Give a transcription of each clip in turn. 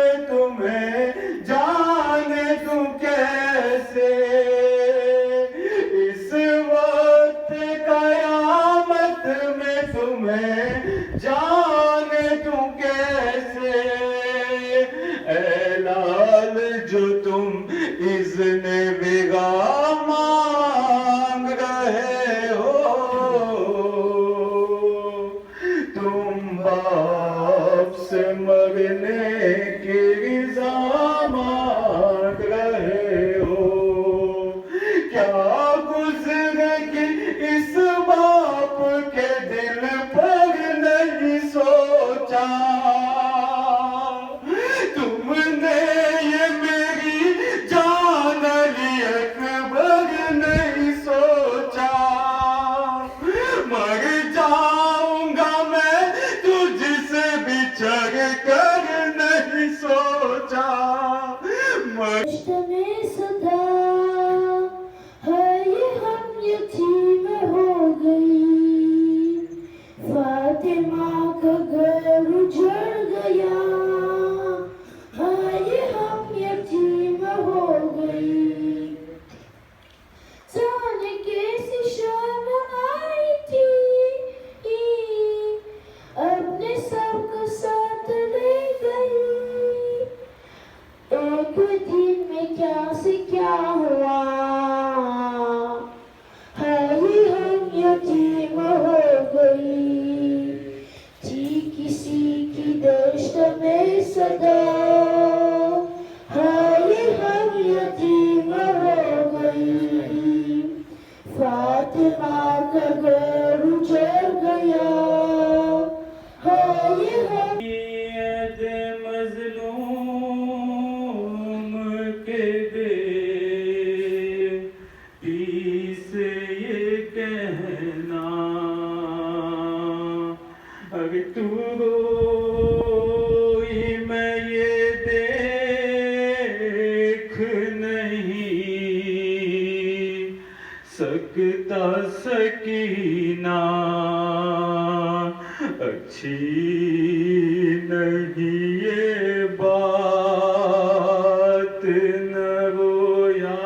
मैं तुम्हें जाने दूं कैसे, इस वक्त कयामत में तुम्हें जाने दूं कैसे। ऐ लाल जो तुम इज़्ने बिगा मांग रहे हो, तुम बाप से मरने की रिज़ा मांग रहे हो। क्या गुज़रेगी इस बाप के दिल पर नहीं सोचा, तुमने ये मेरी जान अली अकबर नहीं सोचा। मर जाऊंगा मैं तुझसे बिछड़ कर नहीं सोचा। में सदा है ये हम यतीम हो गई, फातिमा का घर उजड़ गया, है ये हम यतीम हो गई। जाने कैसी शाम आई थी, अपने सबको साथ ले गई। एक दिन में क्या से क्या हुआ, है ये हम यतीम हो गई। थी किसी की दश्त में सदा, है ये हम यतीम हो गई। फातिमा का घर उजड़ गया, है ये हम तू रोई मैं ये देख नहीं सकता सकीना, अच्छी नहीं ये बात, न रोया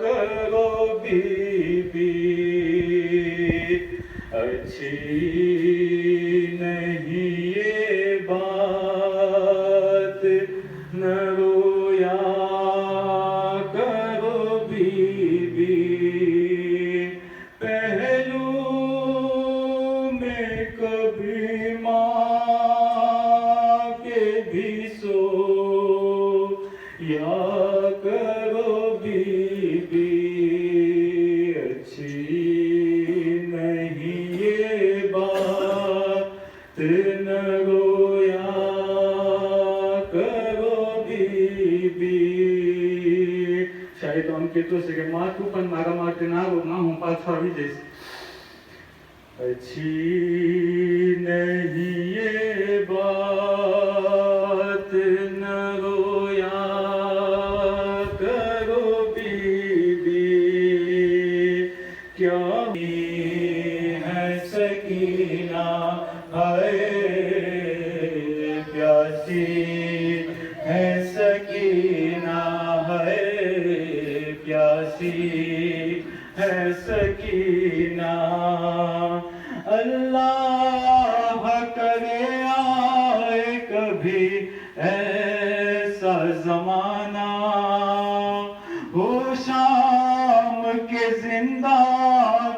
करो बीबी, अच्छी नहीं ये बात, न रोया करो बीबी। पहलू में कभी माँ के भी सो या करो बीबी, अच्छी नहीं ये बात, न रोया करो बीबी। शायद આમ કહેતો છે કે માથું પણ મારા માટે ના આવો, માં હું પાછો આવી જઈશ। अच्छी नहीं ये बात, न रोया करो बीबी, क्या है सकीना हाय प्यासी है सकीना, है प्यासी है सकीना। अल्लाह करे आए कभी ऐसा जमाना, हो शाम के जिंदा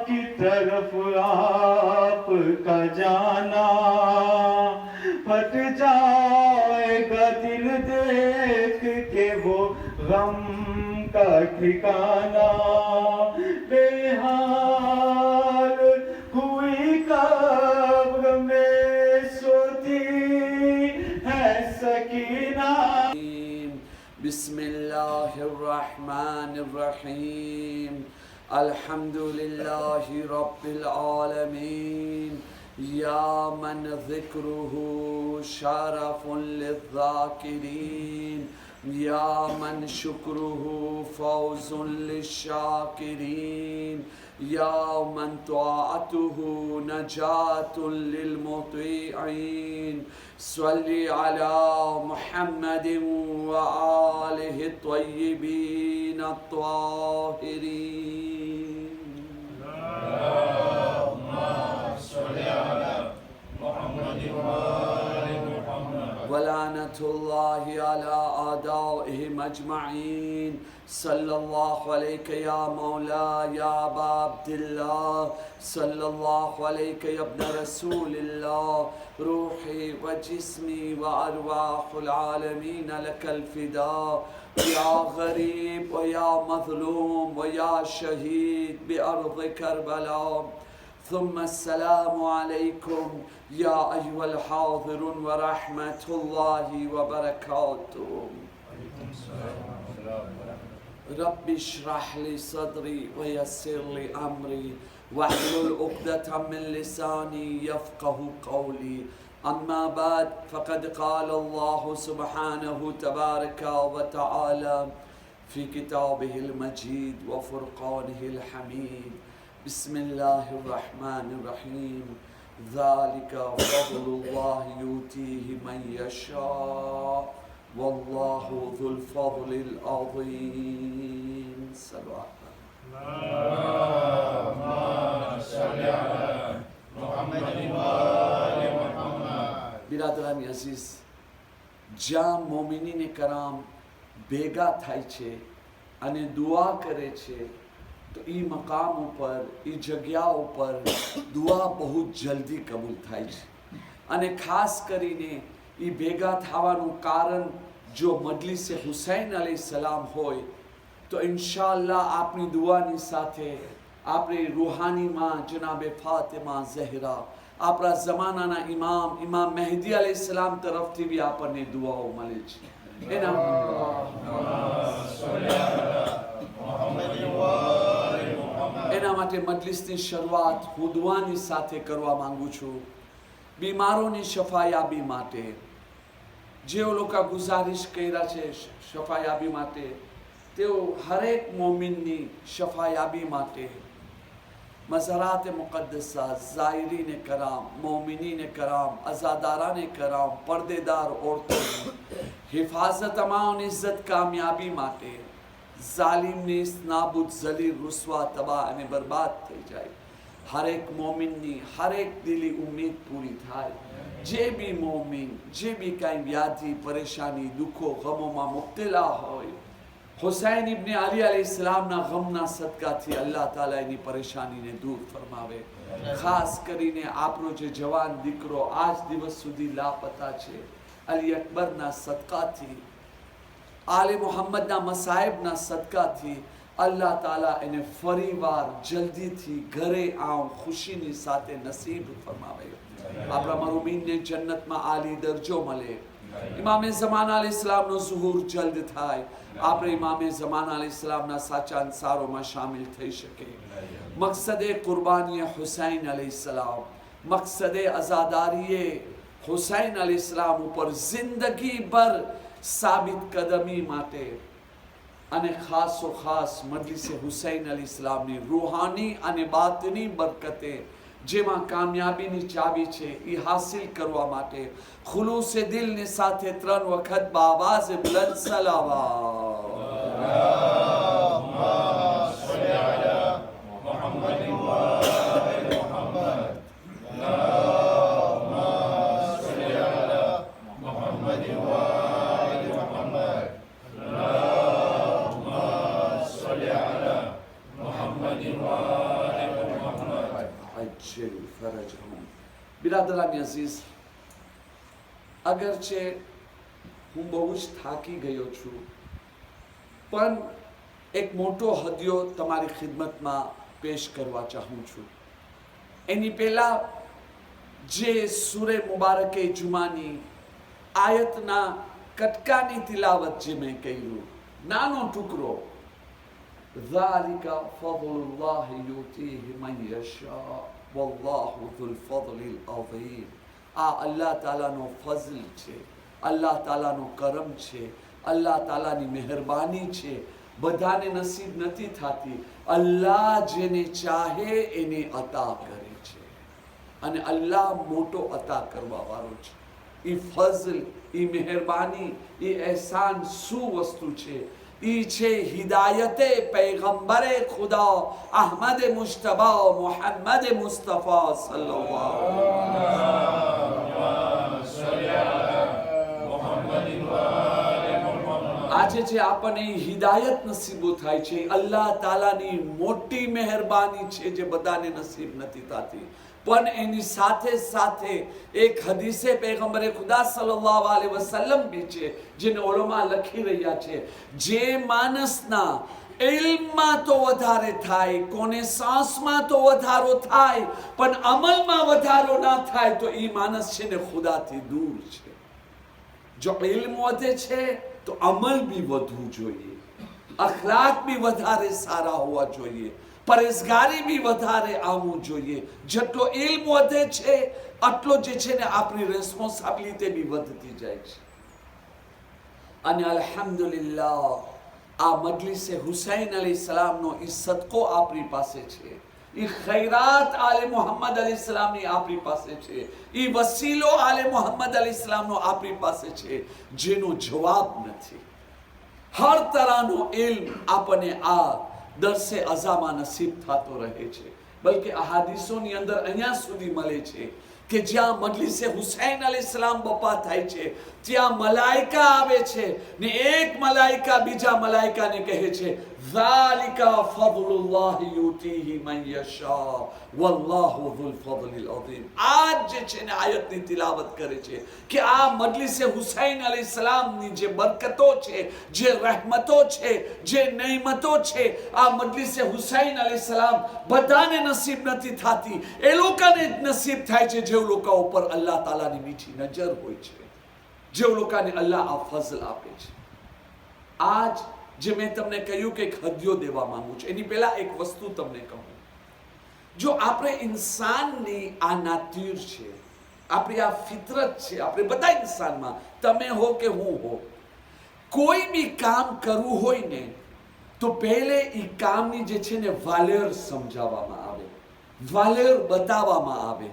की तरफ आपका जाना, फट जाएगा दिल देख के वो गम का ठिकाना। बेहाल हुई कब्र में सोती है सकीना। बिस्मिल्लाहिर्रहमानिर्रहीम, अल्हम्दुलिल्लाहि रब्बिल आलमीन, या मन ज़िक्रुहु शरफ़ुन लिज़्ज़ाकिरीन, या मन शुक्रुहु फौजुल लिशाकिरीन या मन तुआतुहु नजातुल लिल मुतीईन सल्ली अला मुहम्मदिन व आलिहि त्वय्यिबीन अत्ताहिरीन वलानतुल्लाहि अला आदाइहिम अजमईन सल्लल्लाहु अलैहि या मौला या अबा अब्दिल्लाह सल्लल्लाहु अलैहि या इब्न रसूलिल्लाह रूही व जिस्मी व अरवाहुल आलमीन लकल फिदा या गरीब व या मज़लूम व या शहीद बिअर्ज़ करबला ثم السلام عليكم يا أيها الحاضرون ورحمة الله وبركاته رب اشرح لي صدري ويسر لي أمري واحلل عقدة من لساني يفقه قولي أما بعد فقد قال الله سبحانه تبارك وتعالى في كتابه المجيد وفرقانه الحميد بسم الله الرحمن الرحيم ذلك فضل الله يؤتيه من يشاء والله ذو الفضل العظيم صلوا اللهم صل على محمد وآل محمد बिरादरानी अजीज જ્યાં મોમિનીને કરામ ભેગા થાય છે અને દુઆ કરે છે તો એ મકામ ઉપર એ જગ્યા ઉપર દુઆ બહુ જલ્દી કબૂલ થાય છે અને ખાસ કરીને એ ભેગા થવાનું કારણ જો મજલિસે હુસૈન અલૈહિસ્સલામ હોય તો ઇન્શાઅલ્લાહ આપણી દુઆની સાથે આપણે રૂહાનીમાં જનાબે ફાતિમા ઝહરા આપણા જમાનાના ઇમામ મહેદી અલૈહિસ્સલામ તરફથી બી આપણને દુઆઓ મળે છે એના એના માટે મજલિસની શરૂઆત હું દુઆની સાથે કરવા માંગુ છું બીમારોની શફાયાબી માટે જેઓ લોકો ગુજારિશ કર્યા છે શફાયાબી માટે તેઓ હરેક મોમિનની શફાયાબી માટે મઝારાત મુકદ્દસા ઝાયરીને કરામ મોમિનીને કરામ અઝાદારાને કરામ પડદેદાર औरतों હિફાઝત અમાન ઇઝ્જત કામયાબી માટે जालिमनी नाबूद जलील रुस्वा तबाह અને બરબાદ થઈ જાય હરેક મોમિનની હરેક દિલી ઉમ્મીદ પૂરી થાય જે બી મોમિન જે બી કાંઈ વ્યાધિ પરેશાની દુઃખો ગમોમાં મુબ્તલા હોય હુસૈન ઇબ્ન અલી અલૈહિસ્સલામના ગમના સદકાથી અલ્લાહ તાલા એની પરેશાનીને દૂર ફરમાવે ખાસ કરીને આપણો જે જવાન દીકરો આજ દિવસ સુધી લાપતા છે અલી અકબરના સદકાથી आले मोहम्मदना मसाइबना सदकाथी अल्लाह ताला एने फरीवार जल्दी थी घरे आऊं खुशीनी साथे नसीब फरमावे आपरा मरूमीन ने जन्नत में आली दर्जो मले इमाम ज़माना अलैहिस्सलाम नो ज़ुहूर जल्द थाय आपरे इमाम ज़माना अलैहिस्सलाम ना साचा अंसारो में शामिल थई शके मकसद कुर्बानी हुसैन अलैहिस्सलाम मकसद अज़ादारी हुसैन अलैहिस्सलाम ऊपर जिंदगी भर साबित कदमी माटे अने खासो खास मजलिसे हुसैन अलैहिस्सलामनी रूहानी अने बातनी बरकते जेमा कामयाबीनी चाबी छे ई हासिल करवा माटे खुलूसे दिल ने साथे 3 वखत बावाज बुलंद सलावत बिरादरानी अजीज अगरचे હું બહુ જ થાકી ગયો છું પણ એક મોટો હદિયો તમારી ખિદમતમાં પેશ કરવા ચાહું છું એની પહેલા જે સૂરે મુબારકે જુમાની આયતના કટકાની તિલાવત જે મેં કર્યું નાનો ટુકડો ذلك فضل الله يؤتيه من يشاء والله ذو الفضل العظيم आ अल्लाह ताला नो फजल छे अल्लाह ताला नो करम छे અલ્લાહ તાલાની મહેરબાની છે, બધાને નસીબ નથી થતી. અલ્લાહ જેને ચાહે એને અતા કરે છે અને અલ્લાહ મોટો અતા કરવા વાળો છે. એ ફઝલ, એ મહેરબાની, એ એહસાન શું વસ્તુ છે? ઈ છે હિદાયતે પૈગંબરે ખુદા અહમદ મુજતબા મોહમ્મદ મુસ્તફા સલ્લલ્લાહુ આજે જે આપણને હિદાયત નસીબો થાય છે, અલ્લાહ તાલાની મોટી મહેરબાની છે જે બધાને નસીબ નથી થતી. પણ એની સાથે સાથે એક હદીસે પૈગંબરે ખુદા સલ્લલ્લાહુ અલૈહિ વસલ્લમ બી છે, જેને ઉલમા લખી રહ્યા છે, જે માણસના ઇલ્મમાં તો વધારે થાય, કોનેસાન્સમાં તો વધારો થાય, પણ અમલમાં વધારો ના થાય તો એ માણસ છે ને ખુદાથી દૂર છે. જો ઇલ્મ વધે છે તો અમલ બી વધવું જોઈએ, અખલાક બી વધારે સારા હોવા જોઈએ, પરેશગારી બી વધારે આવવું જોઈએ. જેટલો ઇલ્મ વધે છે આટલો જે છે ને આપણી રેસ્પોન્સિબિલિટી બી વધતી જાય છે. અને અલ્હમ્દુલિલ્લાહ આ મજલિસે હુસૈન અલૈહિસ્સલામનો ઈ સદકો આપણી પાસે છે, ઈ ખૈરાત આલે મોહમ્મદ અલૈહિસ્સલામની આપણી પાસે છે, ઈ વસીલો આલે મોહમ્મદ અલૈહિસ્સલામનો આપણી પાસે છે, જેનો જવાબ નથી. હર તરહનો ઇલ્મ આપણને આ દરસે અઝામાં નસીબ થતો રહે છે. બલકે અહાદીસોની અંદર અહીંયા સુધી મળે છે કે જ્યાં મજલિસે હુસૈન અલૈહિસ્સલામ બપા થાય છે ત્યાં મલાઈકા આવે છે ને એક મલાઈકા બીજા મલાઈકાને કહે છે, ઝાલિકા ફضલુલ્લાહ યુતીહી મન યશા વલ્લાહુ ઝુલ ફضલિલ અઝીમ. આજ જે છે ને આયતની તિલાવત કરે છે કે આ મજલિસે હુસૈન અલૈહિસ્સલામની જે બરકતો છે, જે રહેમતો છે, જે નેમતો છે, આ મજલિસે હુસૈન અલૈહિસ્સલામ બધાને નસીબ નથી થતી. એ લોકોને જ નસીબ થાય છે જે લોકો ઉપર અલ્લાહ તાલાની મીઠી નજર હોય છે, જે લોકોને અલ્લાહ આ ફઝલ આપે છે. આજ જે મેં તમને કહ્યું કે એક હદિયો દેવા માંગુ છું, એની પહેલા એક વસ્તુ તમને કહું. જો આપણે ઇન્સાનની આ નાતીર છે, આપણી આ ફિતરત છે, આપણે બધા ઇન્સાનમાં, તમે હો કે હું હો, કોઈ બી કામ કરવું હોય ને તો પહેલે એ કામની જે છે ને વાલેર સમજાવવામાં આવે, વાલેર બતાવવામાં આવે.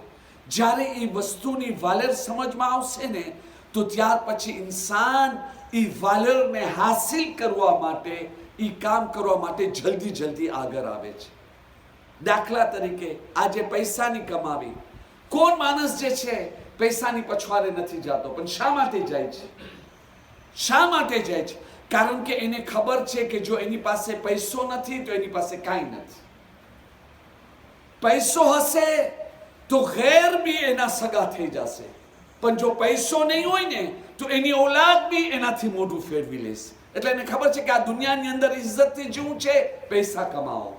જ્યારે એ વસ્તુની વાલેર સમજમાં આવશે ને તો ત્યાર પછી ઇન્સાન એ વાલેરને હાસિલ કરવા માટે, એ કામ કરવા માટે જલ્દી જલ્દી આગળ આવે છે. દાખલા તરીકે આજે પૈસાની કમાવી, કોણ માણસ જે છે પૈસાની પછવાડે નથી જતો, પણ શા માટે જાય છે? શા માટે જાય છે? કારણ કે એને ખબર છે કે જો એની પાસે પૈસો નથી તો એની પાસે કાંઈ નથી. પૈસો હશે તો ઘેર બી એના સગા થઈ જશે, પણ જો પૈસો નહીં હોય ને તો એની ઔલાદ બી એનાથી મોઢું ફેરવી લેશે. એટલે એને ખબર છે કે આ દુનિયાની અંદર ઇજ્જતથી જીવવું છે, પૈસા કમાવો.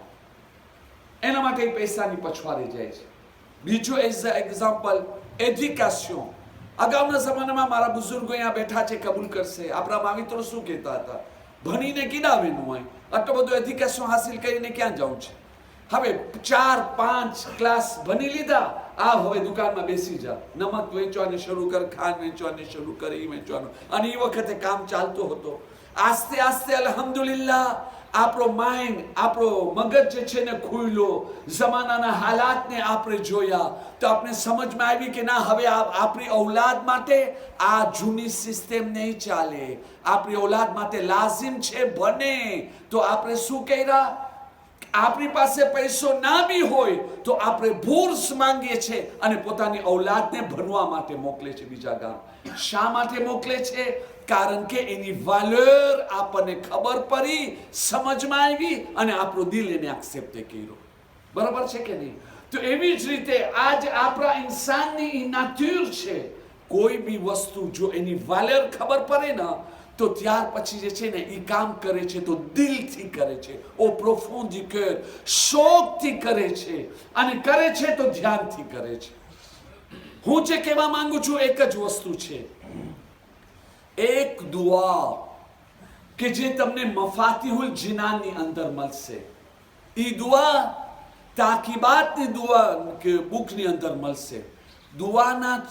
એના માટે પૈસાની પછવાડે જાય છે. બીજું એક્ઝામ્પલ એજ્યુકેશન. અગાઉના જમાનામાં મારા બુઝુર્ગો અહીંયા બેઠા છે, કબૂલ કરશે. આપણા મામિત્રો શું કહેતા હતા? ભણીને કિડાવેનું હોય, આટલું બધું એજ્યુકેશન હાસિલ કરીને ક્યાં જવું છે? હવે 4-5 ક્લાસ ભણી લીધા, આ હવે દુકાનમાં બેસી જા, નમક વેચવાને શરૂ કર, ખાંડ વેચવાને શરૂ કર, એ વેચવાનું. અને એ વખતે કામ ચાલતો હતો. આસ્તે આસ્તે અલ્હમ્દુલિલ્લાહ આપણો માઇન્ડ, આપણો મગજ જે છે ને ખુલ્યો, જમાનાના હાલાતને આપણે જોયા તો આપણે સમજમાં આવી કે ના, હવે આપણી ઔલાદ માટે આ જૂની સિસ્ટમ નહીં ચાલે. આપણી ઔલાદ માટે લાઝિમ છે ભણે. તો આપણે શું કર્યા? આપણી પાસે પૈસો ના બી હોય તો આપણે બુર્સ માંગીએ છીએ અને પોતાની ઔલાદને ભણવા માટે મોકલે છે બીજા ગામ. શા માટે મોકલે છે? કારણ કે એની વાલેર આપણને ખબર પડી, સમજમાં આવી અને આપણું દિલ એને એક્સેપ્ટ કર્યો. બરાબર છે કે નહીં? તો એવી જ રીતે આજ આપણા ઇન્સાનની નાતુર છે. કોઈ બી વસ્તુ જો એની વાલેર ખબર પડે ને તો ત્યાર પછી જે છે ને એ કામ કરે છે તો દિલથી કરે છે, ઓ પ્રોફોન્ડ du cœur, શોખથી કરે છે, અને કરે છે તો ધ્યાનથી કરે છે. હું જે કહેવા માંગુ છું એક જ વસ્તુ છે, એક દુઆ કે જે તમને મફાતિહુલ જિનાનની અંદર મળશે. એ દુઆ તાકીબાતની દુઆ કે બુકની અંદર મળશે. દુઆના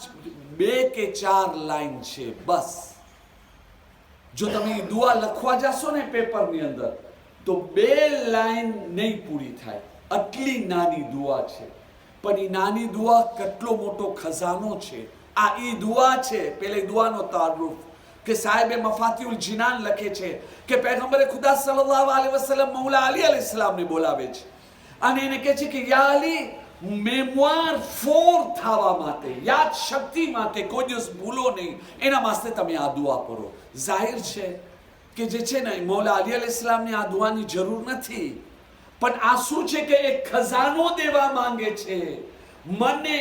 2 કે 4 લાઈન છે બસ. જો તમે એ દુઆ લખવા જશો ને પેપરની અંદર તો 2 લાઈન નહીં પૂરી થાય, આટલી નાની દુઆ છે. પણ એ નાની દુઆ કેટલો મોટો ખજાનો છે. આ એ દુઆ છે. પેલે દુઆનો તારુફ કે સાહેબે મફાતિઉલ જીનાન લખે છે કે પૈગંબરે ખુદા સલ્લલ્લાહુ અલૈહિ વસલ્લમ મૌલા અલી અલૈહિસ્સલામને બોલાવે છે અને એને કહે છે કે યા અલી, મેમોર ફોર થવા માટે, યાદ શક્તિ માટે, કોઈ દિવસ ભૂલો નહીં, એના માટે તમે આ દુઆ કરો. જાહેર છે કે જે છે ને મૌલા અલી અલૈહિસ્સલામને આ દુઆની જરૂર નથી, પણ આ શું છે કે એક ખજાનો દેવા માંગે છે મને,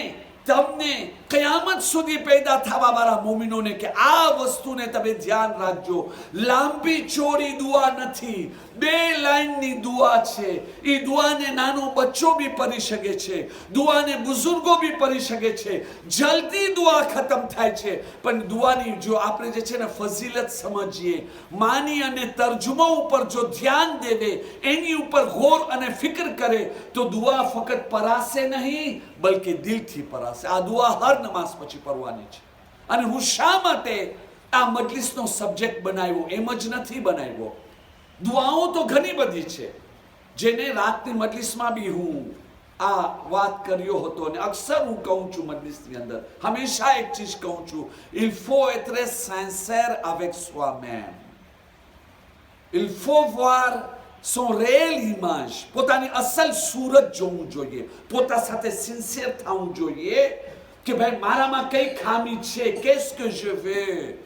તમને, કયામત સુધી પેદા થવા વાળા મોમિનોને કે આ વસ્તુને તમે ધ્યાન રાખજો. લાંબી ચોડી દુઆ નથી, 2 લાઈનની દુઆ છે. એ દુઆને નાનો બચ્ચો બી પઢી શકે છે, દુઆને બુઝુર્ગો બી પઢી શકે છે. જલ્દી દુઆ ખતમ થાય છે, પણ દુઆની જો આપણે જે છે ને ફઝીલત સમજીએ, માની અને તર્જુમા ઉપર જો ધ્યાન દેવે, એની ઉપર ગૌર અને ફિકર કરે તો દુઆ ફક્ત પરાશે નહીં બલકે દિલથી પરાશે. આ દુઆ હર નમાઝ પછી પડવાની છે. અને હું શા માટે આ મજલિસનો સબ્જેક્ટ બનાવ્યો? એમ જ નથી બનાવ્યો. દુઆઓ તો ઘણી બધી છે, જેને રાતની મજલિસમાં બી હું આ વાત કર્યો હતો અને અક્સર હું કહું છું મજલિસની અંદર, હંમેશા એક ચીજ કહું છું, il faut être sincère avec soi-même. il faut voir son réel image, પોતાની અસલ સુરત જોવું જોઈએ, પોતા સાથે સિન્સિયર થવું જોઈએ કે ભાઈ મારામાં કઈ ખામી છે, qu'est-ce que je veux.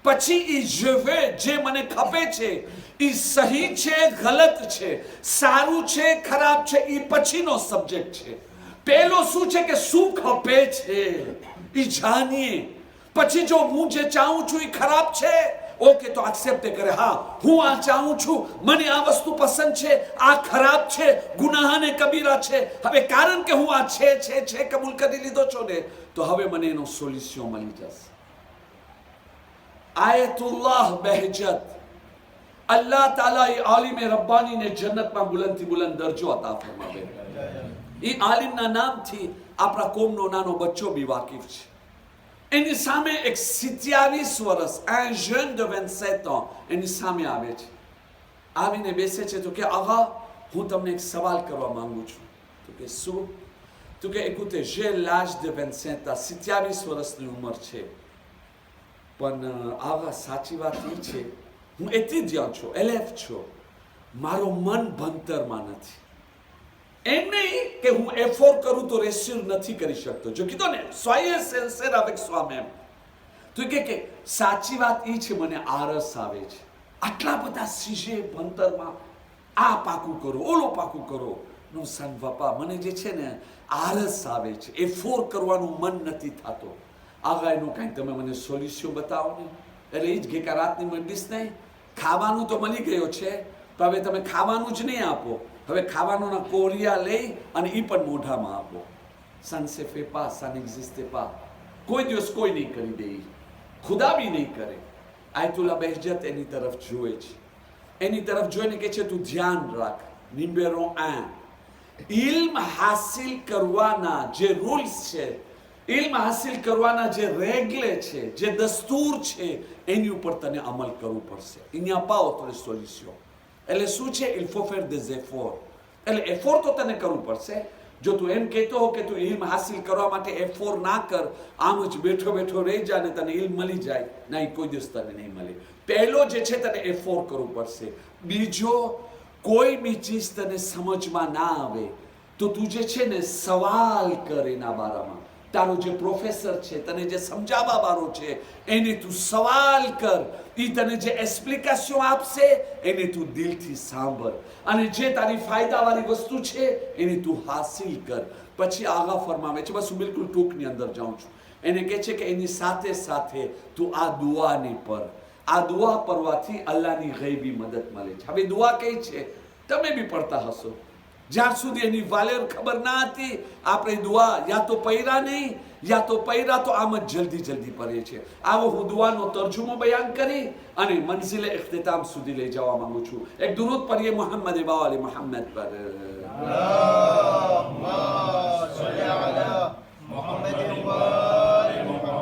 પછી એ je veux જે મને ખપે છે એ સહી છે ગલત છે, સારું છે ખરાબ છે, એ પછીનો સબ્જેક્ટ છે. પહેલો શું છે કે શું ખપે છે એ જાણીએ. પછી જો હું જે ચાહું છું એ ખરાબ છે, ઓકે તો એક્સેપ્ટ કરે, હા હું આ ચાહું છું, મને આ વસ્તુ પસંદ છે, આ ખરાબ છે, ગુનાહ ને કબીરા છે. હવે કારણ કે હું આ છે કબૂલ કરી લીધો છો ને, તો હવે મને એનો સોલ્યુશન મળી જશે. આયતુલ્લાહ બહેજત, અલ્લાહ તાલા એ આલિમે રબ્બાનીને જન્નતમાં બુલંદથી બુલંદ દરજ્જો અતા ફરમાવે. એ આલિમના નામથી આપણા કોમનો નાનો બચ્ચો બી વાકિફ છે. એની સામે એક 27 વર્ષ, un jeune de 27 ans એની સામે આવે છે, આવીને બેસે છે તો કે આગા હું તમને એક સવાલ કરવા માંગુ છું. તો કે શું? તો કે écoutez, j'ai l'âge de 27 ans, 27 વર્ષની ઉંમર છે, પણ આવા સાચી વાત એ છે હું એટીડિયન્ટ છું, એલેફ છું, મારો મન ભણતરમાં નથી. એમ નહીં કે હું એફોર્ડ કરું તો રેસ્યુર નથી કરી શકતો. જો કીધો ને સોયસ સિન્સિયર avec soi-même, તો કે સાચી વાત એ છે મને આરસ આવે છે, આટલા બધા સીજે ભણતરમાં આ પાકું કરો, ઓલો પાકું કરો. નો સન બાપા, મને જે છે ને આરસ આવે છે, એફોર્ડ કરવાનું મન નથી થતો. આગળ એનું કાંઈ તમે મને સોલ્યુશન બતાવો ને. એટલે એ જ કે રાતની મજલિસ નહીં, ખાવાનું તો મળી ગયો છે, તો હવે તમે ખાવાનું જ નહીં આપો, હવે ખાવાનોના કોરિયા લઈ અને એ પણ મોઢામાં આપો. સન સે ફે પા, સન એક્ઝિસ્ટે પા. કોઈ દિવસ કોઈ નહીં કરી દે, ખુદા બી નહીં કરે. આયતુલ્લા બહેજત એની તરફ જોવે છે, એની તરફ જોઈને કે છે તું ધ્યાન રાખ. નિમ્બેરો આ ઇલ્મ હાસિલ કરવાના જે રૂલ્સ છે, ઇલ્મ હાસિલ કરવાના જે રેગલે છે, જે દસ્તુર છે, એની ઉપર તને અમલ કરવું પડશે. અહીંયા પાઓ તો સોલ્યુશન. એટલે શું છે? il faut faire des efforts. એટલે એફોર્ટ તો તને કરવું પડશે. જો તું એમ કહેતો હો કે તું ઇલ્મ હાસિલ કરવા માટે એફોર્ટ ના કર, આમ જ બેઠો બેઠો રહી જા ને તને ઇલ્મ મળી જાય, નહીં, કોઈ દિવસ તને નહીં મળે. પહેલો જે છે તને એફોર્ટ કરવું પડશે. બીજો, કોઈ બી ચીજ તને સમજમાં ના આવે તો તું જે છે ને સવાલ કર એના બારામાં. તારો જે પ્રોફેસર છે, તને જે સમજાવવા વાળો છે, એને તું સવાલ કર. એ તને જે એક્સપ્લિકેશન આપશે એને તું દિલથી સાંભળ, અને જે તારી ફાયદાવાળી વસ્તુ છે એને તું હાસિલ કર. પછી આગા ફરમાવે છે, બસ હું બિલકુલ ટૂંકની અંદર જાઉં છું. એને કહે છે કે એની સાથે સાથે તું આ દુઆની પર, આ દુઆ પરવાથી અલ્લાહની ગૈબી મદદ મળે છે. હવે દુઆ કઈ છે તમે બી પડતા હશો, જ્યાં સુધી એની વાલેર ખબર ના હતી આપણે દુઆ યા તો પૈરા નહીં, યા તો પૈરા તો આમ જ જલ્દી જલ્દી પડે છે. આવો હું દુઆનો તર્જુમો બયાન કરી અને મંઝિલે ઇખ્તિતામ સુધી લઈ જવા માંગુ છું. એક દુરૂદ પઢીએ મોહમ્મદ વાલે મોહમ્મદ પર.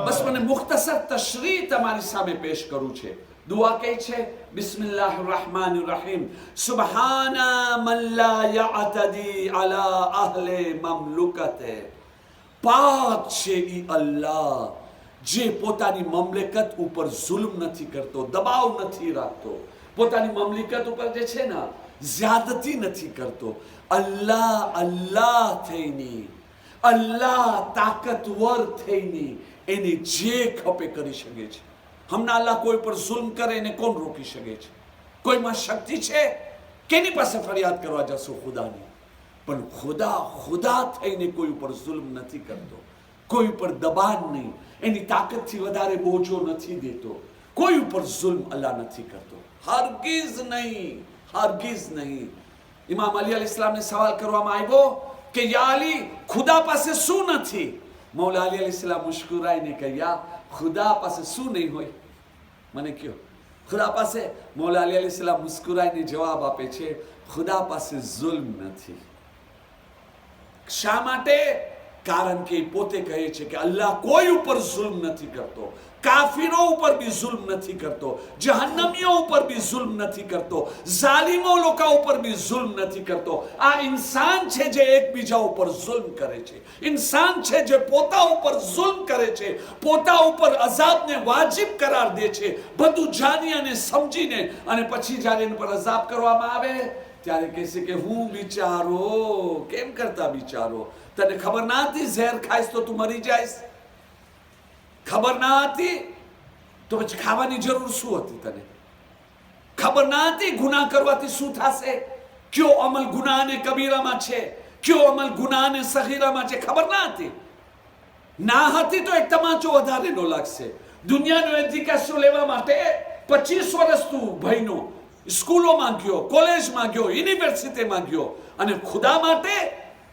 બસ મને મુખ્તસર તશરીહ તમારી સામે પેશ કરું છે. દુઆ કઈ છે? બિસ્મિલ્લાહિર રહેમાનિર રહીમ, સુબહાના મન લા યઅતદી અલા અહલે મમલુકતે. પાક છે ઈ અલ્લાહ જે પોતાની મમલકત ઉપર જુલ્મ નથી કરતો, દબાવ નથી રાખતો, પોતાની મમલકત ઉપર જે છે ને જ્યાદતી નથી કરતો. અલ્લાહ અલ્લાહ થઈને, અલ્લાહ તાકતવર થઈને એને જે ખપે કરી શકે છે. હમણાં અલ્લાહ કોઈ પર જુલ્મ કરે એને કોણ રોકી શકે છે? કોઈમાં શક્તિ છે? કેની પાસે ફરિયાદ કરવા જશો? ખુદાની. પણ ખુદા થઈને કોઈ ઉપર જુલ્મ નથી કરતો, કોઈ ઉપર દબાણ નહીં, એની તાકાતથી વધારે બોજો નથી દેતો, કોઈ ઉપર જુલ્મ અલ્લાહ નથી કરતો. હરગીઝ નહીં, હરગીઝ નહીં. ઇમામ અલી અલૈહિસ્સલામને સવાલ કરવામાં આવ્યો કે યા અલી, ખુદા પાસે શું નથી? મૌલા અલી અલૈહિસ્સલામ મુસ્કુરાઈને કહ્યા, ખુદા પાસે શું નહીં હોય? મને કયો, ખુદા પાસે? મૌલા અલી અલૈહિસ્સલામ મુસ્કુરાઈને જવાબ આપે છે, ખુદા પાસે જુલ્મ નથી. શા માટે? કારણ કે પોતે કહે છે કે અલ્લાહ કોઈ ઉપર જુલ્મ નથી કરતો, કાફિરો ઉપર બી જુલ્મ નથી કરતો, જહન્નમીઓ ઉપર બી જુલ્મ નથી કરતો, જાલિમો લોકો ઉપર બી જુલ્મ નથી કરતો. આ ઇન્સાન છે જે એકબીજા ઉપર જુલ્મ કરે છે, ઇન્સાન છે જે પોતા ઉપર જુલ્મ કરે છે, પોતા ઉપર અઝાબને વાજિબ કરાર દે છે, બધું જાણી અને સમજીને, અને પછી જ્યારે એના પર અઝાબ કરવામાં આવે ત્યારે કહેશે કે હું બિચારો, કેમ કરતા બિચારો? તને ખબર ના હતી ઝેર ખાઈશ તો તું મરી જાઈશ? ખબર ના હતી તો પછી ખાવાની જરૂર શું હતી? તને ખબર ના હતી ગુનાહ કરવાથી શું થશે? કયો અમલ ગુનાહ અને કબીરામાં છે, કયો અમલ ગુનાહ અને સગીરામાં છે? ખબર ના હતી? ના હતી તો એક તમાચો વધારે નો લાગશે. દુનિયાનું એજ્યુકેશન લેવા માટે 25 વર્ષ તું ભાઈનો સ્કૂલોમાં ગયો, કોલેજમાં ગયો, યુનિવર્સિટીમાં ગયો, અને ખુદા માટે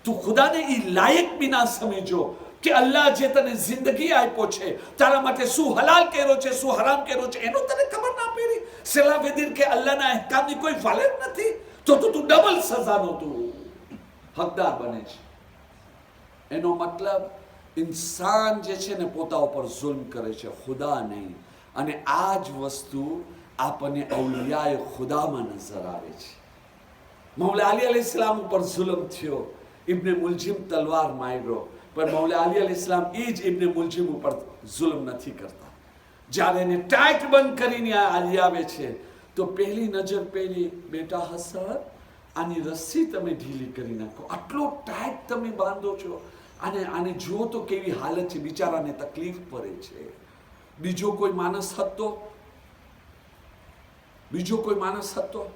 તું ખુદાને ઈ લાયક બી ના સમજો કે અલ્લાહ જે તને જિંદગી આપ્યો છે, તારા માટે શું હલાલ કર્યો છે, શું હરામ કર્યો છે, એનો તને ખબર ના પડી? સલાહ વેદીર કે અલ્લાહના અહેકામની કોઈ વાલેત નથી, તો તું ડબલ સજાનો તું હકદાર બને છે. એનો મતલબ ઇન્સાન જે છે ને પોતા ઉપર જુલ્મ કરે છે, ખુદા નહીં. અને આ જ વસ્તુ આપણને અવલિયાએ ખુદામાં નજર આવે છે. મૌલા અલી અલૈહિસ્સલામ ઉપર જુલ્મ થયો, ઇબ્ને મુલજિમ તલવાર માર્યો, પણ મૌલા અલી અલૈહિસ્સલામ એ જ ઇબ્ને મુલજિમ ઉપર જુલ્મ નથી કરતા. જ્યારે એને ટાઈટ બંધ કરીને આલી આવે છે તો પહેલી નજર પહેલી, બેટા હસન, આની રસ્સી તમે ઢીલી કરી નાખો, આટલો ટાઈટ તમે બાંધો છો, આને જુઓ તો કેવી હાલત છે, બિચારાને તકલીફ પડે છે. બીજો કોઈ માણસ હતો? બીજો કોઈ માણસ હતો?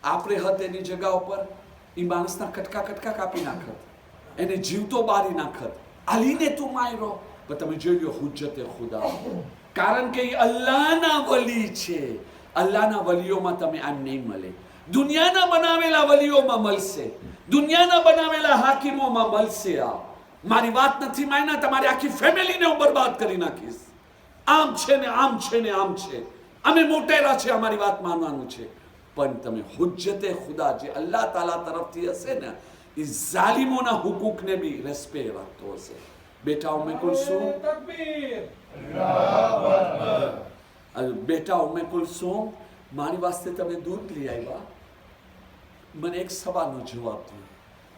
આપણે હત એની જગા ઉપર, એ માણસના કટકા કટકા કાપી નાખત, એને જીવતો બારી નાખત. અલીને તું માર્યો, પણ તમે જોઈ લો હુજ્જતે ખુદા, કારણ કે એ અલ્લાહના વલી છે. અલ્લાહના વલીઓમાં તમે આમ નહીં મળે. દુનિયાના બનાવેલા વલીઓમાં મળશે, દુનિયાના બનાવેલા હાકીમોમાં મળશે. આ મારી વાત નથી માન્યા, તમારી આખી ફેમિલીને હું બરબાદ કરી નાખીશ. આમ છે ને આમ છે ને આમ છે, અમે મોટેરા છે, અમારી વાત માનવાનું છે. પણ તમે હુજ્જતે ખુદા જે અલ્લાહ તાલા તરફથી હશે ને, એ જાલિમોના હુકુકને બી રેસ્પેક્ટ રાખતો હશે. બેટા ઉમ્મે કુલસુમ, બેટા ઉમ્મે કુલસુમ, મારી વાસ્તે તમે દૂધ લઈ આવ્યા, મને એક સવાલનો જવાબ દો.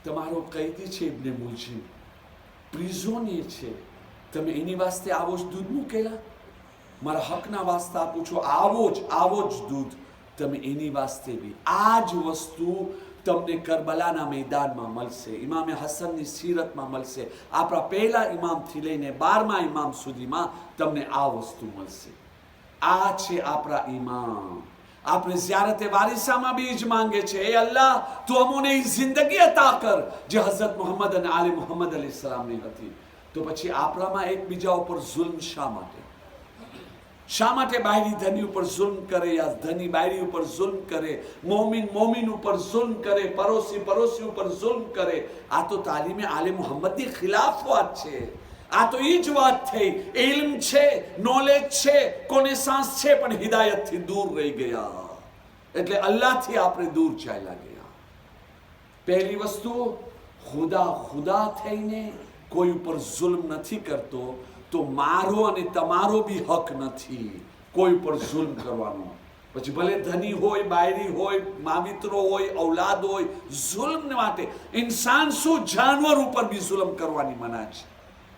તમારો કૈદી છે ઇબ્ને મુલજિમ, પ્રિઝોનિયર છે, તમે એની વાસ્તે આવો જ દૂધ મૂકેલા? મારા હકના વાસ્તે આપું છું, આવો જ દૂધ તમે એની વાસ્તે બી. આ જ વસ્તુ તમને કરબલાના મેદાનમાં મળશે, ઇમામે હસનની સીરતમાં મળશે, આપણા પહેલા ઇમામથી લઈને 12મા ઇમામ સુધીમાં તમને આ વસ્તુ મળશે. આ છે આપણા ઇમામ. આપણે ઝિયારતે વારિસામાં બી જ માંગે છે, એ અલ્લાહ તું અમોને એ જિંદગી અતા કર જે હઝરત મુહમ્મદ અને આલે મુહમ્મદ અલૈહિસ્સલામની હતી. તો પછી આપણામાં એકબીજા ઉપર જુલ્મ શા માટે? શા માટે બાયરી ધની ઉપર જુલ્મ કરે, યા ધની બાયરી ઉપર જુલ્મ કરે, મોમિન ઉપર જુલ્મ કરે, પડોશી ઉપર જુલ્મ કરે? આ તો તાલીમે આલે મુહમ્મદની ખિલાફ વાત છે. આ તો ઈ જ વાત થઈ, ઇલ્મ છે, નોલેજ છે, કોનેસાન્સ છે, પણ હિદાયતથી દૂર રહી ગયા, એટલે અલ્લાહથી આપણે દૂર ચાલ્યા ગયા. પહેલી વસ્તુ, ખુદા થઈને કોઈ ઉપર જુલ્મ નથી કરતો, તો મારો અને તમારો બી હક નથી કોઈ ઉપર જુલ્મ કરવાનો, પછી ભલે ધની હોય, બાયરી હોય, મામિત્રો હોય, ઔલાદ હોય, જુલ્મ માટે ઇન્સાન શું જાનવર ઉપર બી જુલ્મ કરવાની મના છે,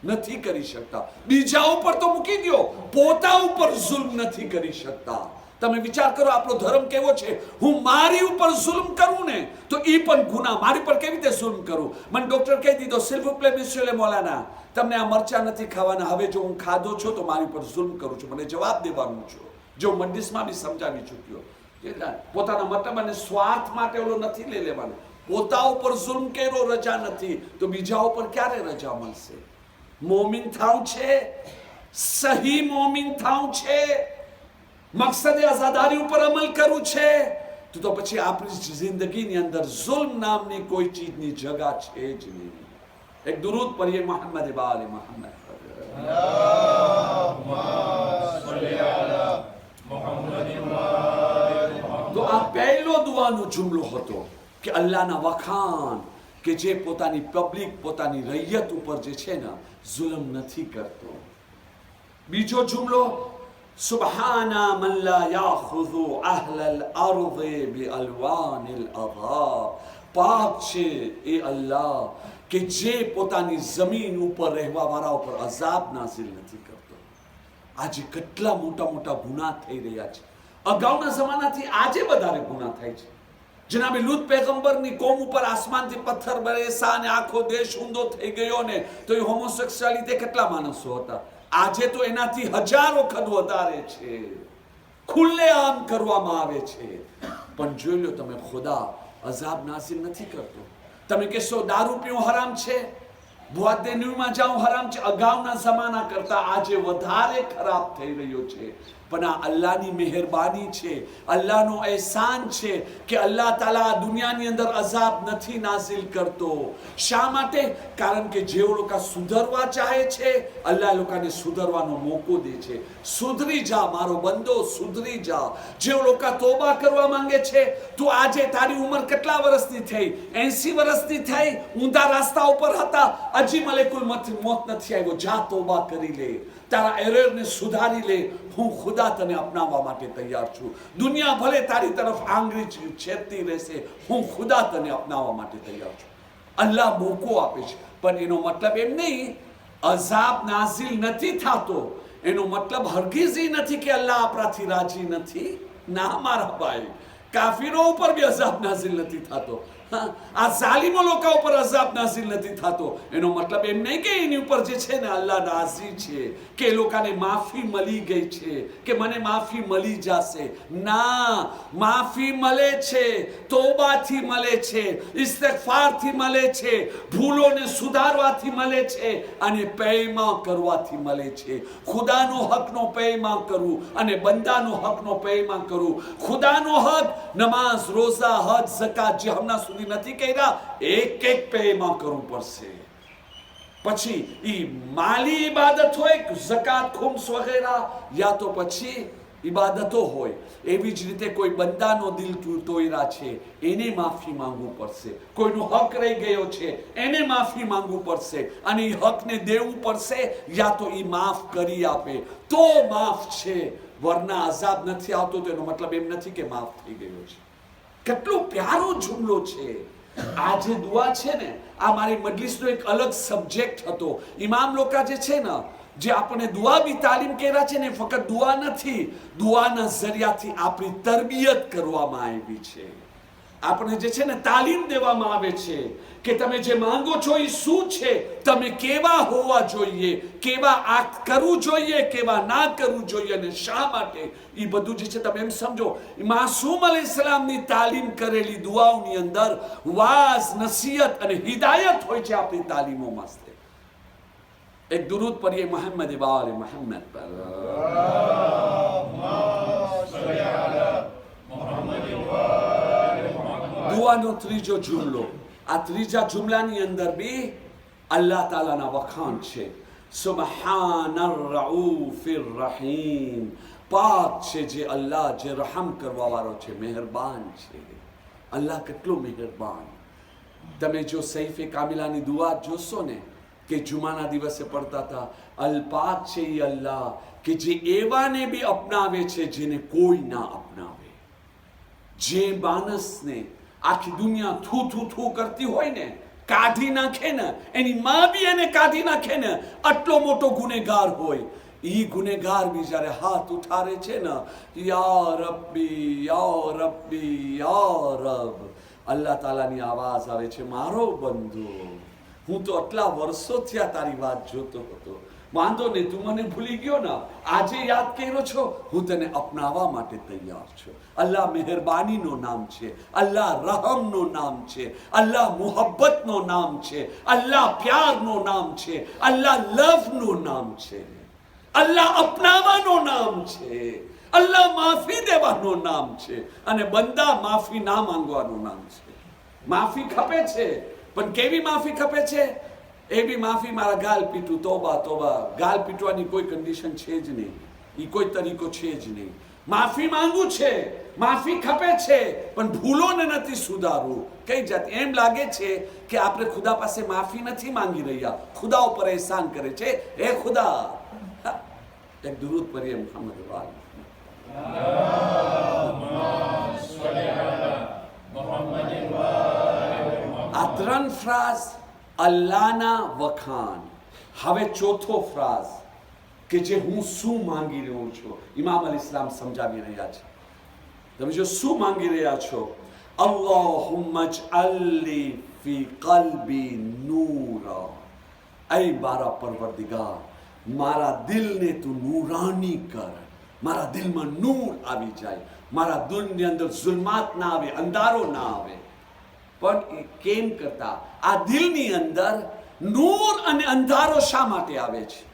નથી કરી શકતા. બીજા ઉપર તો મૂકી દો, પોતા ઉપર જુલ્મ નથી કરી શકતા. તમે વિચાર કરો આપણો ધર્મ કેવો છે. હું મારી ઉપર જુલ્મ કરું ને તો એ પણ ગુનાહ. મારી પર કેવી રીતે જુલ્મ કરું? મને ડોક્ટર કહી દીધો સિલ્ફ પ્લે મિસ્યુલે મોલાના, તમને આ મરચા નથી ખાવાના. હવે જો હું ખાધો છું તો મારી પર જુલ્મ કરું છું, મને જવાબ દેવાનું છું. જો મજલિસમાં બી સમજાવી ચૂક્યો, પોતાના મતલબ અને સ્વાર્થ માટે ઓલો નથી લઈ લેવાનો. પોતા ઉપર જુલ્મ કર્યો, રજા નથી, તો બીજા ઉપર ક્યારે રજા મળશે? મોમિન થાવું છે, સહી મોમિન થાવું છે, મકસદ આઝાદારી ઉપર અમલ કરવું છે, તો પછી આપણી જિંદગીની અંદર જુલ્મ નામની કોઈ ચીજની જગા છે જ નહીં. એક દુરૂદ પઢીએ મોહમ્મદ બાલે મોહમ્મદ. તો આ પહેલો દુઆનો જુમલો હતો કે અલ્લાહના વખાણ કે જે પોતાની પબ્લિક, પોતાની રૈયત ઉપર જે છે ને જુલ્મ નથી કરતો. બીજો જુમલો સુબહાના મન લા યાખુઝુ અહલલ અર્ઝ બિઅલવાનિલ અઝાબ. પાક છે એ અલ્લાહ કે જે પોતાની જમીન ઉપર રહેવા વાળા ઉપર અઝાબ નાઝિલ નથી કરતો. આજે કેટલા મોટા મોટા ગુનાહ થઈ રહ્યા છે. અગાઉના જમાનાથી આજે વધારે ગુનાહ થાય છે. જનાબે લુત પૈગંબરની કોમ ઉપર આસમાનથી પથ્થર બરસ્યા અને આખો દેશ ઊંધો થઈ ગયો ને તો એ હોમોસેક્સ્યુઆલિટી કેટલા માણસો હતા. આજે તો એનાથી 1000 વખત વધારે છે. ખુલ્લેઆમ કરવામાં આવે છે. પણ જોઈ લો તમે, ખુદા અઝાબ નાઝિલ નથી કરતો. તમે કહેશો દારૂ પીવું હરામ છે, ભુઆદેનીમાં જાઉં હરામ છે. અગાઉના જમાના કરતા આજે વધારે ખરાબ થઈ રહ્યો છે. પણ આ અલ્લાહની મહેરબાની છે, અલ્લાહનો એહસાન છે કે અલ્લાહ તાલા આ દુનિયાની અંદર અઝાબ નથી નાઝિલ કરતો. શા માટે? કારણ કે જે લોકો સુધરવા ચાહે છે અલ્લાહ લોકોને સુધરવાનો મોકો દે છે. સુધરી જા મારો બંદો, સુધરી જા. જે લોકો તોબા કરવા માંગે છે, તો આજે તારી ઉંમર કેટલા વર્ષની થઈ? 80 વર્ષની થઈ, ઊંધા રસ્તા ઉપર હતા, હજી મલેકુલ મોત નથી આવ્યો. જા તોબા કરી લે, તારા એરરને સુધારી લે. હું ખુદા તને અપનાવવા માટે તૈયાર છું. દુનિયા ભલે તારી તરફ આંગળી છેદતી રહેશે, હું ખુદા તને અપનાવવા માટે તૈયાર છું. અલ્લાહ મોકો આપે છે, પણ એનો મતલબ એમ નહીં અઝાબ નાઝિલ નથી થતો. એનો મતલબ હરગીઝ એ નથી કે અલ્લાહ આપણાથી રાજી નથી. ના મારા ભાઈ, કાફીરો ઉપર બી અઝાબ નાઝિલ નથી થતો. આ ઝાલિમો લોકો ઉપર અઝાબ નાઝિલ નથી થતો. એનો મતલબ એમ નહીં કે એની ઉપર જે છે ને અલ્લાહ રાજી છે, કે એ લોકોને માફી મળી ગઈ છે, કે મને માફી મળી જશે. ના, માફી મળે છે, તોબાથી મળે છે, ઇસ્તિગફારથી મળે છે, ભૂલોને સુધારવાથી મળે છે, અને પૈમા કરવાથી મળે છે. ખુદાનો હકનો પૈમા કરવું અને બંદાનો હકનો પૈમા કરવું. ખુદાનો હક નમાઝ, રોઝા, હજ, ઝકાત જે હમણાં સુધી નથી કર્યા, એક એક પૈમા કરવું પડશે. પછી ઈ માલી ઇબાદત હોય, ઝકાત, ખુમ્સ વગેરે, યા તો પછી ઇબાદતો હોય. એવી જ રીતે કોઈ બંદાનો દિલ તોયરા છે, એને માફી માંગવું પડશે. કોઈનો હક રહી ગયો છે, એને માફી માંગવું પડશે, અને એ હકને દેવું પડશે, યા તો એ માફ કરી આપે તો માફ છે. વરના અઝાબ નથી આવતો તો એનો મતલબ એમ નથી કે માફ થઈ ગયો છે. કેટલો પ્યારો જુમલો છે. આ જે દુઆ છે ને, આ મારી મજલિસનો એક અલગ સબ્જેક્ટ હતો. ઇમામ લોકો જે છે ને, જે આપણે દુઆ બી તાલીમ કર્યા છે ને, ફક્ત દુઆ નથી, દુઆના જરિયાથી આપણી તરબિયત કરવામાં આવી છે. આપણે જે છે ને તાલીમ દેવામાં આવે છે કે તમે જે માંગો છો એ શું છે, તમે કેવા હોવા જોઈએ, કેવા આ કરવું જોઈએ, કેવા ના કરવું જોઈએ, અને શા માટે. એ બધું જે છે તમે એમ સમજો, માસૂમ અલૈહિસ્સલામની તાલીમ કરેલી દુઆઓની અંદર વાઝ, નસીહત અને હિદાયત હોય છે આપણી તાલીમોમાં. એક દુરૂદ પઢીએ મોહમ્મદ બાલે મોહમ્મદ પર. દુઆનો ત્રીજો જુમલો. આ ત્રીજા જુમલાની અંદર બી અલ્લાહ તાલાના વખાણ છે. સુબહાનર રઉફિર રહીમ. પાક છે જે અલ્લાહ, જે રહમ કરવા વાળો છે, મહેરબાન છે. અલ્લાહ કેટલો મહેરબાન. તમે જો સૈફે કામિલાની દુઆ જોશો ને, કે જુમાના દિવસે પડતા હતા, અલ્પાક છે એ અલ્લાહ કે જે એવાને બી અપનાવે છે જેને કોઈ ના અપનાવે. જે માણસને આખી દુનિયા થૂ થૂ થૂ કરતી હોય ને, કાઢી નાખે ને, એની માં બી એને કાઢી નાખે ને, આટલો મોટો ગુનેગાર હોય, એ ગુનેગાર બી જ્યારે હાથ ઉઠારે છે ને, યા રબ્બી યા રબ્બી યા રબ, અલ્લાહ તાલાની આવાજ આવે છે, મારો બંધુ, હું તો આટલા વર્ષો થયા તારી વાત જોતો હતો, વાંધો નહીં, તું મને ભૂલી ગયો ને, આજે યાદ કર્યો છો, હું તને અપનાવવા માટે તૈયાર છું. અલ્લાહ મહેરબાનીનો નામ છે, અલ્લાહ રહમનો નામ છે, અલ્લાહ મોહબ્બતનો નામ છે, અલ્લાહ પ્યારનો નામ છે, અલ્લાહ લવનો નામ છે, અલ્લાહ અપનાવવાનો નામ છે, અલ્લાહ માફી દેવાનો નામ છે, અને બંદા માફી ના માંગવાનું નામ છે. માફી ખપે છે, પણ કેવી માફી ખપે છે? એવી માફી મારા ગાલ પીટું, તોબા તોબા, ગાલ પીટવાની કોઈ કન્ડિશન છે જ નહીં, એ કોઈ તરીકો છે જ નહીં. માફી માંગવું છે, માફી ખપે છે, પણ ભૂલોને નથી સુધારવું. કઈ જાત એમ લાગે છે કે આપણે ખુદા પાસે માફી નથી માંગી રહ્યા, ખુદા ઉપર એહસાન કરે છે. એ ખુદા, એક દુરૂદ પઢીએ મુહમ્મદ વાલ. આ ત્રણ ફ્રાઝ અલ્લાહના વખાણ. હવે ચોથો ફ્રાઝ કે જે હું શું માંગી રહ્યો છું, ઇમામ અલ ઇસ્લામ સમજાવી રહ્યા છે. તમે જો શું માંગી રહ્યા છો, અલ્લાહુમ્મા જઅલ્લી ફી કલ્બી નૂરા, ऐ મારા પરવરદિગાર, મારા દિલને તું નૂરાની કર, મારા દિલમાં નૂર આવી જાય, મારા દિલની અંદર ઝુલ્માત ના આવે, અંધારો ના આવે. પણ કેમ કરતા આ દિલની અંદર નૂર અને અંધારો શા માટે આવે છે?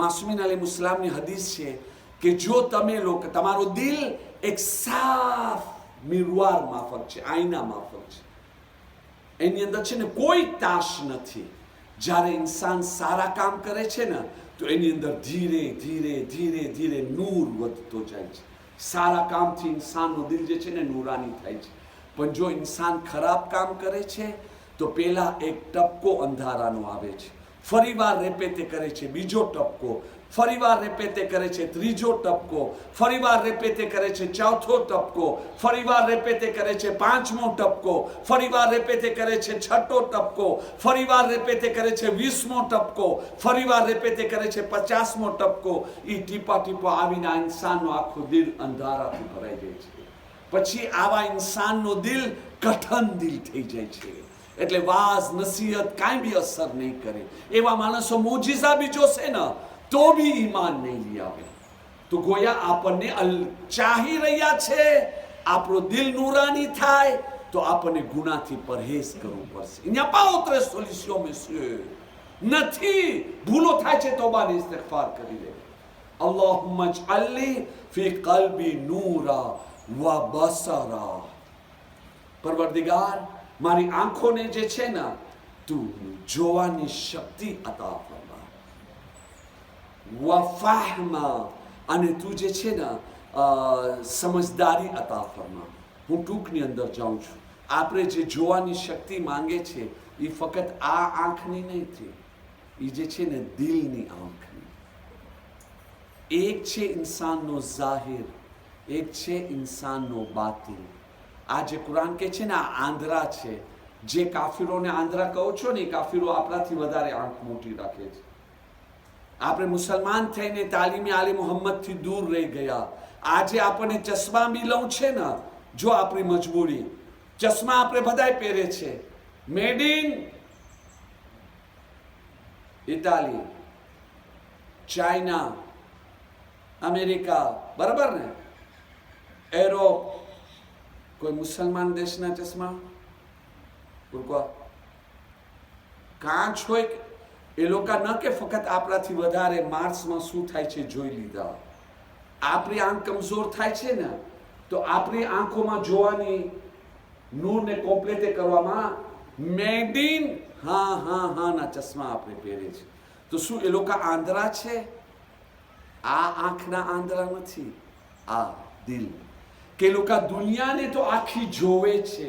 માસુમીન અલૈહિસ્સલામની હદીસ છે કે જો તમે લોકો, તમારો દિલ એક સાફ મિરવાર માફક છે, આઈના માફક છે, એની અંદર છે ને કોઈ તાશ નથી. જ્યારે ઇન્સાન સારા કામ કરે છે ને તો એની અંદર ધીરે ધીરે ધીરે ધીરે નૂર વધતો જાય છે. સારા કામથી ઇન્સાનનો દિલ જે છે ને નૂરાની થાય છે. પણ જો ઇન્સાન ખરાબ કામ કરે છે તો પેલા એક ટપકો અંધારાનો આવે છે, ફરીવાર રેપેતે કરે છે બીજો ટપકો, ફરીવાર રેપેતે કરે છે ત્રીજો ટપકો, ફરીવાર રેપેતે કરે છે ચોથો ટપકો, ફરીવાર રેપેતે કરે છે પાંચમો ટપકો, ફરીવાર રેપેતે કરે છે છઠ્ઠો ટપકો, ફરીવાર રેપેતે કરે છે 20મો ટપકો, ફરીવાર રેપેતે કરે છે 50મો ટપકો. એ ટીપા ટીપા આવીને આ ઇન્સાનનો આખો દિલ અંધારાથી ભરાઈ જાય છે. પછી આવા ઇન્સાનનો દિલ કઠણ દિલ થઈ જાય છે, એટલે વાઝ નસીહત કાંઈ બી અસર નહીં કરે. એવા માણસો મોજીઝા બી જોશે ને તો બી ઈમાન નહીં લઈ આવે. તો ગોયા આપણને ચાહી રહ્યા છે આપણો દિલ નૂરાની થાય તો આપણને ગુનાથી પરહેઝ કરવું પડશે. Il n'y a pas autre solution, monsieur. નથી, ભૂલો થાય છે તોબાને ઇસ્તિગફાર કરી લે. અલ્લાહુમ્મા જઅલ્લી ફી કલ્બી નૂરા વ બસરા, પરવરદિગાર મારી આંખોને જે છે ને તું જોવાની શક્તિ અતા ફરમા, વ ફહમા, અને તું જે છે ને સમજદારી અતા ફરમા. હું ટૂંકની અંદર જાઉં છું. આપણે જે જોવાની શક્તિ માંગે છે એ ફક્ત આ આંખની નથી, એ જે છે ને દિલની આંખની. એક છે ઇન્સાનનો ઝાહિર, એક છે ઇન્સાનનો બાતિન. આ જે કુરાન કે છે ને આ આંધળા છે. જે કાફિરોને આંધળા કહો છો ને, કાફિરો આપણાથી વધારે આંખ મોટી રાખે છે. આપણે મુસલમાન થઈને તાલીમે આલી મોહમ્મદથી દૂર રહી ગયા. આજે આપણને ચશ્મા બી લઉં છે ને, જો આપણી મજબૂરી, ચશ્મા આપણે બધાય પહેરે છે, made in Italy, China, America, બરાબર ને, યુરોપ. કોઈ મુસલમાન દેશના ચશ્મા કાચ હોય, એ લોકો ન કે ફક્ત આપણાથી વધારે માર્સમાં શું થાય છે જોઈ લીધા. આપણી આંખ કમજોર થાય છે ને તો આપણી આંખોમાં જોવાની નૂરને કોમ્પ્લેટ કરવામાં મેડ ઇન હા હા હા ના ચશ્મા આપણે પહેરે છે. તો શું એ લોકો આંધળા છે? આ આંખના આંધળા નથી, આ દિલ. કે લોકો દુનિયાને તો આખી જોવે છે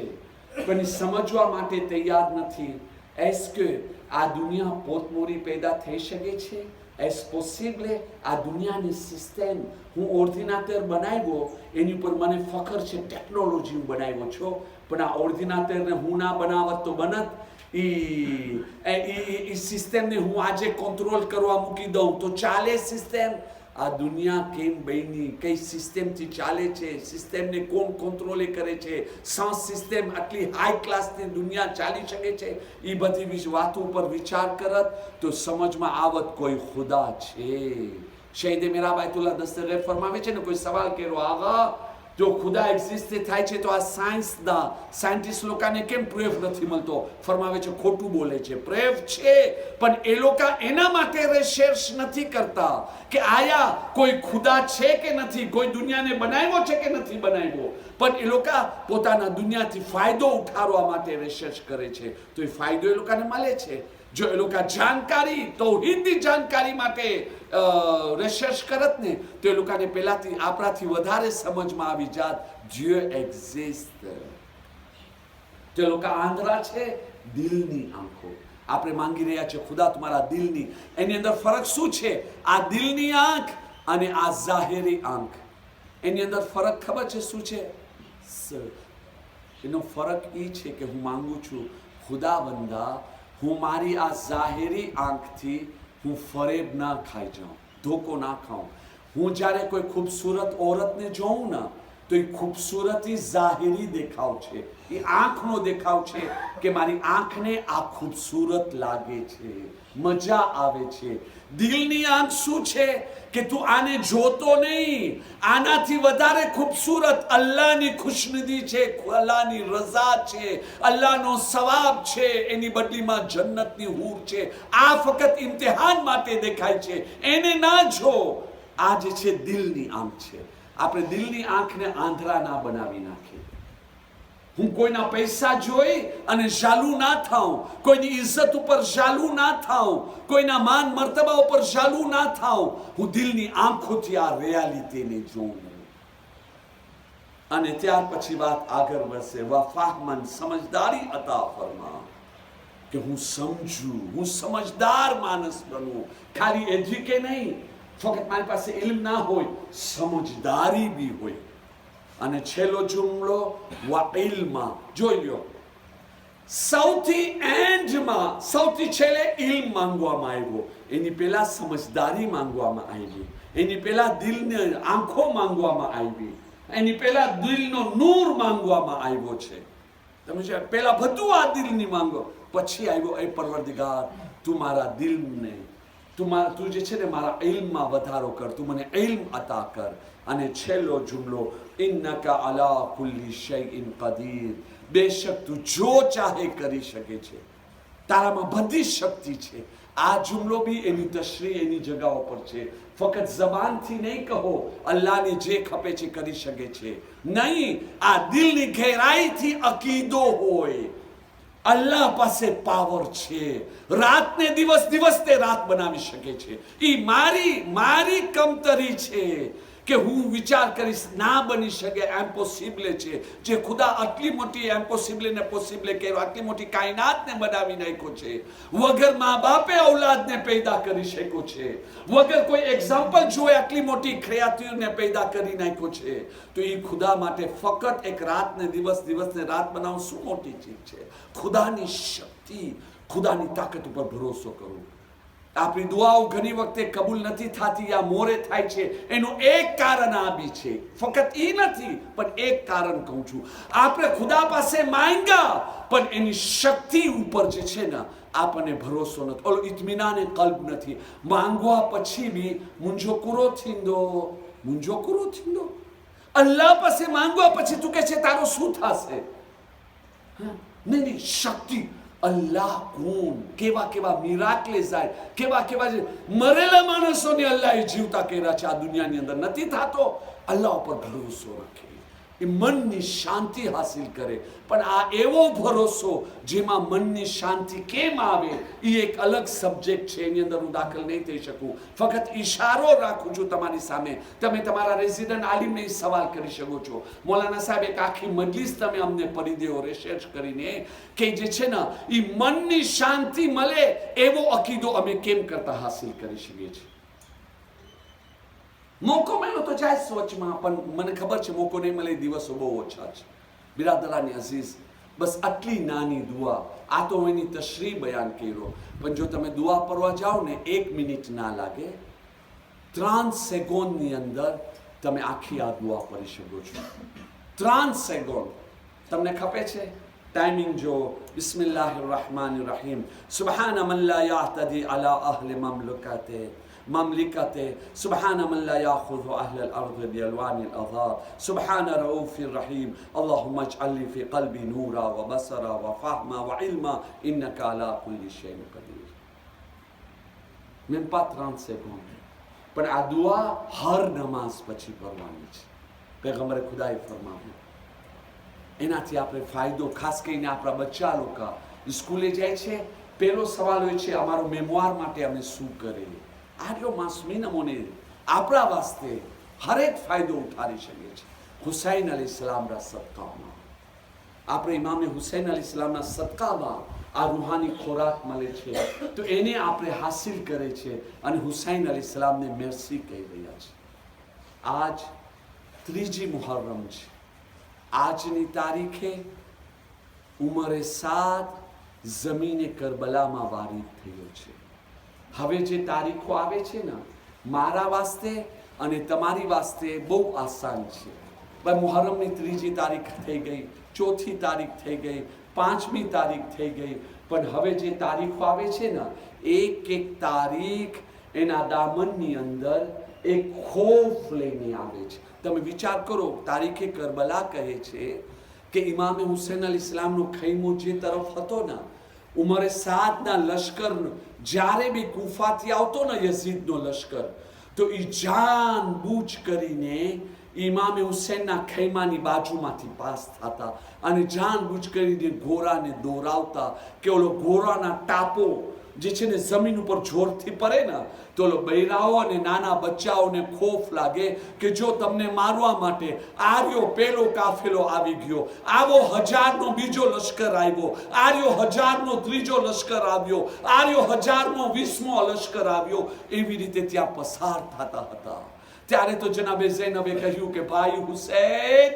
પણ સમજવા માટે તૈયાર નથી est-ce que આ દુનિયા પોતમોરી પેદા થઈ શકે છે? est possible? આ દુનિયાની સિસ્ટમ હું ઓર્ડિનેટર બનાવ્યો, એની ઉપર મને ફખર છે, ટેકનોલોજી હું બનાવ્યો છો, પણ આ ઓર્ડિનેટરને હું ના બનાવત તો બનત એ સિસ્ટમને હું આજે કંટ્રોલ કરવા મૂકી દઉં તો ચાલે સિસ્ટમ? આ દુનિયા કેમ બની, કઈ સિસ્ટમથી ચાલે છે, સિસ્ટમને કોણ કંટ્રોલે કરે છે, સાં સિસ્ટમ આટલી હાઈ ક્લાસની દુનિયા ચાલી શકે છે? એ બધી વાતો ઉપર વિચાર કરત તો સમજમાં આવત કોઈ ખુદા છે. શહીદ મેરા બાયતુલ્લા દસ્તગીર ફરમાવે છે ને, કોઈ સવાલ કર્યો, આગા જો ખુદા એક્ઝિસ્ટ થાય છે તો આ સાયન્ટિસ્ટ લોકોને કેમ પ્રૂફ નથી મળતો? ફરમાવે છે ખોટું બોલે છે, પ્રૂફ છે પણ એ લોકો એના માટે રિસર્ચ નથી કરતા કે આયા કોઈ ખુદા છે કે નથી, કોઈ દુનિયાને બનાવ્યો છે કે નથી બનાવ્યો, પણ એ લોકો પોતાના દુનિયાથી ફાયદો ઉઠાવવા માટે રિસર્ચ કરે છે. તો એ ફાયદો એ લોકોને મળે છે. જો એ લોકો જાણકારી તૌહીદની જાણકારી માટે રિસર્ચ કરત ને તો એ લોકોને પહેલાથી આપણાથી વધારે સમજમાં આવી જાત Dieu existe. તો એ લોકો આંધળા છે દિલની આંખો. આપણે માંગી રહ્યા છે ખુદા તમારા દિલની, એની અંદર ફરક શું છે? આ દિલની આંખ અને આ જાહેરી આંખ, એની અંદર ફરક ખબર છે શું છે? એનો ફરક એ છે કે હું માંગુ છું ખુદા બંદા, હું મારી આ જાહેરી આંખથી હું ફરેબ ના ખાઈ જાઉં, ધોકો ના ખાઉં. હું જ્યારે કોઈ ખૂબસૂરત ઓરતને જોઉં ને તો એ ખૂબસૂરતી જાહેરી દેખાવ છે, એ આંખનો દેખાવ છે કે મારી આંખને આ ખૂબસૂરત લાગે છે, મજા આવે છે. દિલની આંખ શું છે કે તું આને જોતો નહીં, આનાથી વધારે ખૂબસૂરત અલ્લાહની ખુશનુદી છે, અલ્લાહની રઝા છે, અલ્લાહનો સવાબ છે, એની બદલીમાં જન્નતની હૂર છે. આ ફક્ત ઇમ્તિહાન માટે દેખાય છે, એને ના જો. આ જે છે દિલની આંખ છે. આપણે દિલની આંખને આંધળા ના બનાવી નાખીએ. હું કોઈના પૈસા જોઈ અને જાલુ ના થાઉં, કોઈની ઇજ્જત ઉપર જાલુ ના થાઉં, કોઈના માન મર્તબા ઉપર જાલુ ના થાઉં. હું દિલની આંખોથી આ રિયાલિટીને જોઉં. અને ત્યાર પછી વાત આગળ વધશે. વફાહમન, સમજદારી અતા ફરમા, કે હું સમજું, હું સમજદાર માણસ બનું. ખાલી એજ્યુકે નહીં, ફક્ત મારી પાસે ઇલ્મ ના હોય, સમજદારી બી હોય. અને છેલ્લો જુમલો વા ઇલ્મા, જોઈ લ્યો, સૌથી એન્ડમાં સૌથી છેલ્લે ઇલ્મ માંગવામાં આવ્યો, એની પહેલા સમજદારી માંગવામાં આવી, એની પહેલા દિલની આંખો માંગવામાં આવી, એની પહેલા દિલનો નૂર માંગવામાં આવ્યો છે. તમે જો પહેલા બધું આ દિલની માંગો, પછી આવ્યો એ પરવરદિગાર તું મારા દિલને, તું જે છે ને મારા ઇલ્મમાં વધારો કર, તું મને ઇલ્મ અતા કર. અને છેલ્લો જુમલો ઇન્નકા અલા કુલ્લી શૈઇન કદીર, બેશક તું જો ચાહે કરી શકે છે, તારામાં બધી શક્તિ છે. આ જુમલો બી એની તશરીહ એની જગાઓ પર છે. ફક્ત જબાનથી નહીં કહો અલ્લાહને જે ખપે છે કરી શકે છે, નહીં, આ દિલની ગહેરાઈથી અકીદો હોય અલ્લાહ પાસે પાવર છે. રાતને દિવસ, દિવસને રાત બનાવી શકે છે. એ મારી કમતરી છે કે હું વિચાર કરીશ ના બની શકે, એમ્પોસિબલ છે. જે ખુદા આટલી મોટી એમ્પોસિબલ ને પોસિબલ કર્યો, આટલી મોટી કાયનાતને બનાવી નાખ્યો છે, વગર મા બાપે ઔલાદને પેદા કરી શક્યો છે, વગર કોઈ એક્ઝામ્પલ જોઈ આટલી મોટી ક્રિએટિવને પેદા કરી નાખ્યો છે. તો એ ખુદા માટે ફક્ત એક રાતને દિવસ, દિવસને રાત બનાવવું શું મોટી ચીજ છે? ખુદાની શક્તિ, ખુદાની તાકાત ઉપર ભરોસો કરો. આપણી દુઆઓ ઘણી વખતે કબૂલ નથી થતી, આ મોરે થાય છે, એનું એક કારણ આ બી છે. ફક્ત એ નથી, પણ એક કારણ કહું છું, આપણે ખુદા પાસે માંગ્યા પણ એની શક્તિ ઉપર જે છે ને આપણને ભરોસો નથી, ઓલો ઇત્મીનાને કલ્બ નથી. માંગવા પછી બી મુંજો કુરો થીંદો. અલ્લાહ પાસે માંગવા પછી તું કહે છે તારો શું થશે? નહીં, શક્તિ. અલ્લાહ કોણ, કેવા કેવા મિરાકલે જાય, કેવા મરેલા માણસોને અલ્લાહે જીવતા કર્યા છે આ દુનિયાની અંદર. નથી થતો, અલ્લાહ ઉપર ભરોસો રાખે. એ મનની શાંતિ હાસિલ કરે. પણ આ એવો ભરોસો જેમાં મનની શાંતિ કેમ આવે એ એક અલગ સબ્જેક્ટ છે, એની અંદર હું દાખલ નહીં થઈ શકું. ફક્ત ઈશારો રાખું છું તમારી સામે. તમે તમારા રેઝિડન્ટ આલિમને સવાલ કરી શકો છો, મૌલાના સાહેબ એક આખી મજલિસ તમે અમને પડી દેવો રિસર્ચ કરીને કે જે છે ને એ મનની શાંતિ મળે એવો અકીદો અમે કેમ કરતા હાસિલ કરી શકીએ છીએ. મોકો મળ્યો તો જાય સોચમાં, પણ મને ખબર છે મોકો નહીં મળે, દિવસો બહુ ઓછા છે. બિરાદરાની અઝીઝ, બસ આટલી નાની દુઆ, આ તો એની તશરીહ બયાન કર્યો, પણ જો તમે દુઆ પડવા જાઓ ને 1 મિનિટ ના લાગે, 3 સેકન્ડની અંદર તમે આખી આ દુઆ પડી શકો છો. 3 સેકન્ડ તમને ખપે છે? ટાઈમિંગ જો. બિસ્મિલ્લાહિર rahmanir rahim. સુબહાન મન લા યઅતદી અલા અહલી مملكته سبحان من لا يأخذ أهل الأرض بألوان الأضاء سبحان رؤوف الرحيم اللهم اجعل لي في قلبي نورا وبصرا وفهما وعلما إنك على كل شيء قدير. même pas 30 secondes. પણ આ દુઆ હર નમાઝ પછી કરવાની છે. પૈગંબરે ખુદાએ ફરમાવ્યું. એનાથી આપણે ફાયદો, ખાસ કરીને આપણા બચ્ચા લોકો સ્કૂલે જાય છે, પહેલો સવાલ હોય છે અમારો મેમોર માટે અમે શું કરીએ. આટલો માસૂમી નમૂને આપણા વાસ્તે હરેક ફાયદો ઉઠાવી શકીએ છીએ. હુસૈન અલૈહિસ્સલામના સદકામાં આપણે ઇમામે હુસૈન અલૈહિસ્સલામના સદકામાં આ રૂહાની ખોરાક મળે છે, તો એને આપણે હાસિલ કરે છે અને હુસૈન અલૈહિસ્સલામને મેર્સી કહી રહ્યા છે. આજ 3જી મુહર્રમ છે. આજની તારીખે ઉમરે 7 જમીને કરબલામાં વારિદ થયો છે. હવે જે તારીખો આવે છે ને, મારા વાસ્તે અને તમારી વાસ્તે બહુ આસાન છે. ભાઈ મુહર્રમની 3જી તારીખ થઈ ગઈ, 4થી તારીખ થઈ ગઈ, 5મી તારીખ થઈ ગઈ, પણ હવે જે તારીખો આવે છે ને, એક તારીખ એના દામનની અંદર એક ખોફ લઈને આવે છે. તમે વિચાર કરો, તારીખે કરબલા કહે છે કે ઇમામે હુસૈન અલૈહિસ્સલામનો ખૈમો જે તરફ હતો ને, ઉમરે 7ના લશ્કર જ્યારે બી કુફાથી આવતો ને યઝીદનો લશ્કર, તો એ જાનબૂઝ કરીને ઇમામે હુસૈનના ખૈમાની બાજુમાંથી પાસ થતા અને જાનબૂઝ કરીને ઘોડાને દોરાવતા કે ઓલો ઘોડાના ટાપો જે છે ને જમીન ઉપર જોરથી પડે ને, તો ઓલો બૈરાઓ અને નાના બચ્ચાઓને ખોફ લાગે કે જો તમને મારવા માટે આર્યો પેલો કાફેલો આવી ગયો, આવો 1000નો બીજો લશ્કર આવ્યો, આર્યો 1000નો ત્રીજો લશ્કર આવ્યો, આર્યો 1000નો 20મો લશ્કર આવ્યો, એવી રીતે ત્યાં પસાર થતા હતા. ત્યારે તો જનાબે ઝૈનબે કહ્યું કે ભાઈ હુસૈન,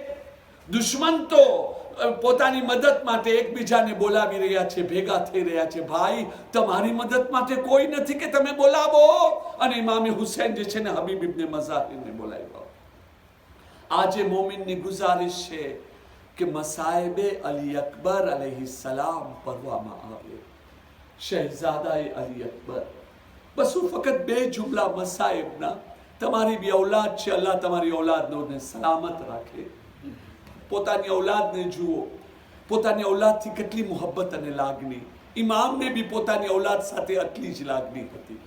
દુશ્મન તો પોતાની મદદ માટે એકબીજાને બોલાવી રહ્યા છે, ભેગા થઈ રહ્યા છે. ભાઈ, તમારી મદદ માટે કોઈ નથી કે તમે બોલાવો. અને ઇમામે હુસૈન જે છે ને હબીબ ઇબ્ને મઝાહિરને બોલાવ્યા. આજે મોમિનની ગુજારિશ છે કે મસાયબે અલી અકબર અલૈહિસ્સલામ પઢવામાં આવે. શહેઝાદાએ અલી અકબર. બસ હું ફક્ત 2 જુમલા મસાયબના, તમારી બી ઔલાદ છે, અલ્લાહ તમારી ઔલાદને સલામત રાખે. પોતાની ઔલાદને જુઓ, પોતાની ઔલાદથી કેટલી મોહબ્બત અને લાગણી. ઇમામને બી પોતાની ઔલાદ સાથે આટલી જ લાગણી હતી.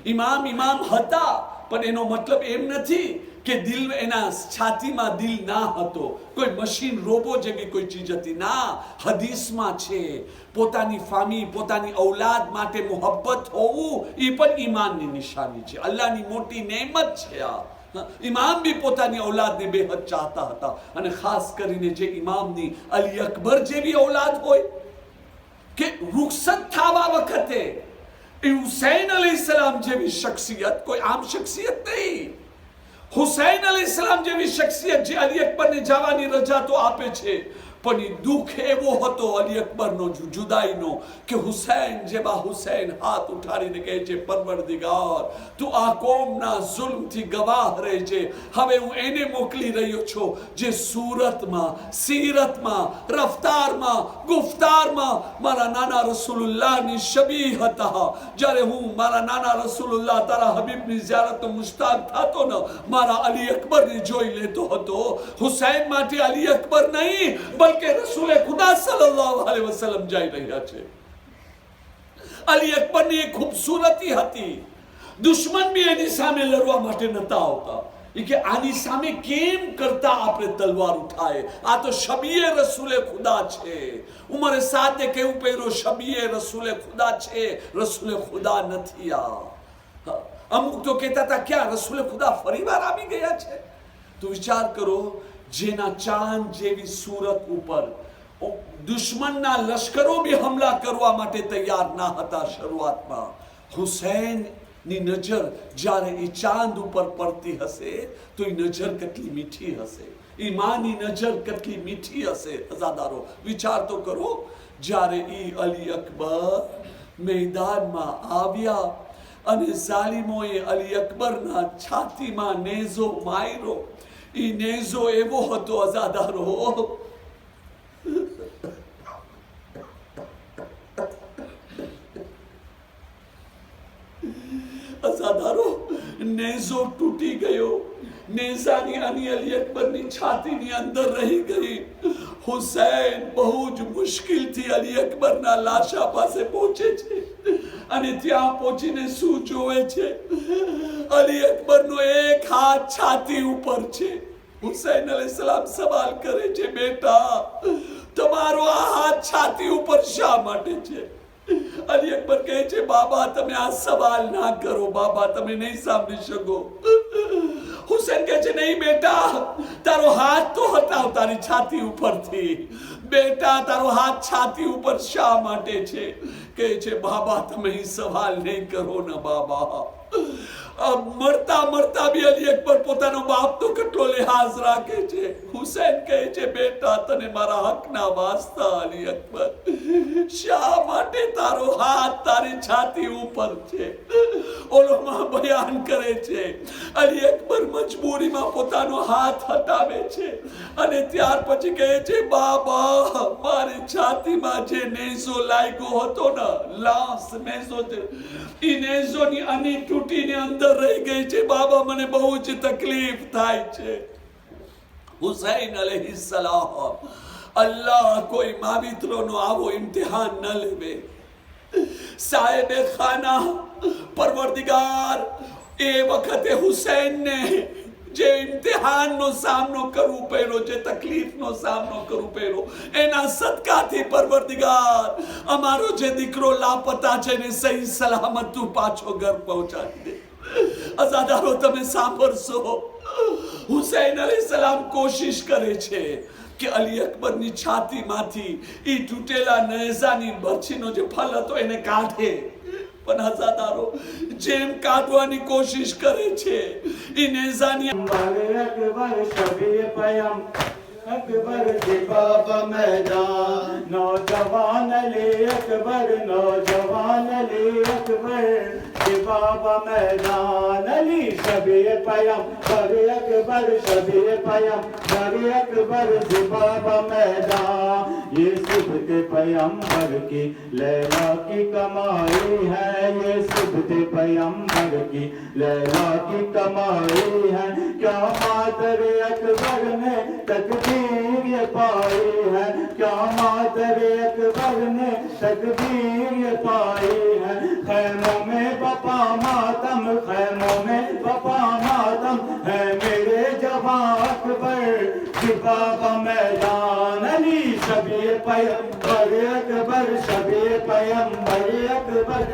ઇમામ હતા, પણ એનો મતલબ એમ નથી કે દિલ, એના છાતીમાં દિલ ના હતો, કોઈ મશીન રોબો જેવી કોઈ ચીજ હતી. ના, હદીસમાં છે પોતાની ફામી, પોતાની ઔલાદ માટે મોહબ્બત હોવું એ પણ ઈમાનની નિશાની છે, અલ્લાહની મોટી નેમત છે. આ ઇમામ બી પોતાની ઔલાદને બેહદ ચાહતા હતા, અને ખાસ કરીને જે ઇમામની અલી અકબર જેવી ઔલાદ હોય કે રૂખસત થવા વખતે હુસૈન અલૈહિસ્સલામ જેવી શખ્સિયત, કોઈ આમ શખ્સિયત નહીં, હુસૈન અલૈહિસ્સલામ જેવી શખ્સિયત જે અલી અકબરને જવાની રજા તો આપે છે, પણ એ દુઃખ એવો હતો અલી અકબરનો જુદાઈનો કે હુસૈન જેવા હુસૈન હાથ ઉઠાડીને કહે છે, પરવરદિગાર તું આ કોમના જુલ્મથી ગવાહ રહેજે. હવે હું એને મોકલી રહ્યો છું જે સુરતમાં, સીરતમાં, રફતારમાં, ગુફતારમાં મારા નાના રસૂલુલ્લાહની શબીહ હતા. જ્યારે હું મારા નાના રસૂલુલ્લાહ તારા હબીબની ઝિયારતનો મુશ્તાક થતો ને, મારા અલી અકબરને જોઈ લેતો હતો. હુસૈન માટે અલી અકબર નહીં, કે રસૂલે ખુદા સલ્લલ્લાહુ અલૈહિ વસલ્લમ જઈ રહ્યા છે. અલી અકબરની એક ખૂબસૂરતી હતી, દુશ્મન બી એની સામે લડવા માટે નતા આવતા. કે આની સામે કેમ કરતા આપણે તલવાર ઉઠાય? આ તો શબીએ રસૂલે ખુદા છે. ઉમરે સાતે કેવું પહેરો શબીએ રસૂલે ખુદા છે, રસૂલે ખુદા નથી. આ અમુક તો કહેતા હતા ક્યાં રસૂલે ખુદા ફરીવાર આવી ગયા છે? તો વિચાર કરો, જેના ચાંદ જેવી સુરત ઉપર દુશ્મનના લશ્કરો બી હમલા કરવા માટે તૈયાર ના હતા શરૂઆતમાં. હુસૈન ની નજર જ્યારે એ ચાંદ ઉપર પડતી હશે તો એ નજર કેટલી મીઠી હશે, એ માની નજર કેટલી મીઠી હશે. અઝાદારો વિચાર તો કરો, જ્યારે એ અલી અકબર મેદાનમાં આવ્યા અને ઝાલિમોએ અલી અકબરના છાતીમાં નેઝો માર્યો. એ નેઝો એવો હતો અઝાદારો, અઝાદારો નેઝો તૂટી ગયો. નેઝાની આની અલી અકબરની છાતીની અંદર રહી ગઈ. હુસૈન બહુ જ મુશ્કેલથી અલી અકબરના લાશા પાસે પહોંચે છે અને ત્યાં પહોંચીને શું જોવે છે? અલી અકબરનો એક હાથ છાતી ઉપર છે. હુસૈન અલૈહિસ્સલામ સવાલ કરે છે, બેટા તમારો આ હાથ છાતી ઉપર શા માટે છે? અલી અકબર કહે છે, બાબા તમે આ સવાલ ના કરો, બાબા તમે નહીં સાંભળી શકો. હુસૈન કહે છે, નહીં બેટા, તારો હાથ તો હટાવ તારી છાતી ઉપરથી. બેટા તારો હાથ છાતી ઉપર શા માટે છે? કહે છે, બાબા તમે સવાલ નહીં કરો ને બાબા. મરતા મરતા બી અલી અકબર પોતાનો બાપ તો કેટલો લિહાઝ રાખે છે. હુસૈન કહે છે, બેટા તને મારા હકના વાસ્તા અલી અકબર શા માટે તારો હાથ તારી છાતી ઉપર છે? ઓલોમાં બયાન કરે છે, અલી અકબર મજબૂરીમાં પોતાનો હાથ હટાવે છે અને ત્યાર પછી કહે છે, બાબા મારી છાતીમાં જે નેઝો લાગ્યો હતો ને, લાસ નેઝો, એ નેઝોની આની તૂટીને અંદર રહી ગઈ છે. બાબા મને બહુ જ તકલીફ થાય છે. હુસૈન અલૈહિસ્સલામ, અલ્લાહ કોઈ માવિત્રોનો આવો ઇમ્તિહાન ન લેવે. સાહેબે ખાના પરવરદિગાર એ વખતે હુસૈનને જે ઇમ્તિહાનનો સામનો કરવું પડ્યો, જે તકલીફનો સામનો કરવું પડ્યો, એના સદકાથી પરવરદિગાર અમારો જે દીકરો લાપતા છે ને સહી સલામત તું પાછો ઘર પહોંચાડી દે. અઝાદારો તમે સાંભળશો, હુસૈન અલૈહિસ્સલામ કોશિશ કરે છે કે અલી અકબરની છાતીમાંથી એ તૂટેલા નેઝાની બરછીનો જે ફલ હતો એને કાઢે. પણ અઝાદારો જેમ કાઢવાની કોશિશ કરે છે, એ નેઝાની अकबर शबीए पयम अकबर जिबाब मैदान, नौजवान अली अकबर, नौजवान अली अकबर जिबाब मैदान. अली शबीए पयम बड़े अकबर शबीए पयम बड़े अकबर जिबाब मैदान. ये सिबत पैगंबर की लैला की कमाई है, ये सिबत पैगंबर की लैला की कमाई है. क्या मादर अकबर ने तकदीर ये पाई है, क्या मादर अकबर ने तकदीर ये पाई है. खैमों में बपा मातम, खैमों में बपा मातम है मेरे जवां अकबर जिबाब मैदान. अली शबीए पैगंबर अकबर शबीए पैगंबर अकबर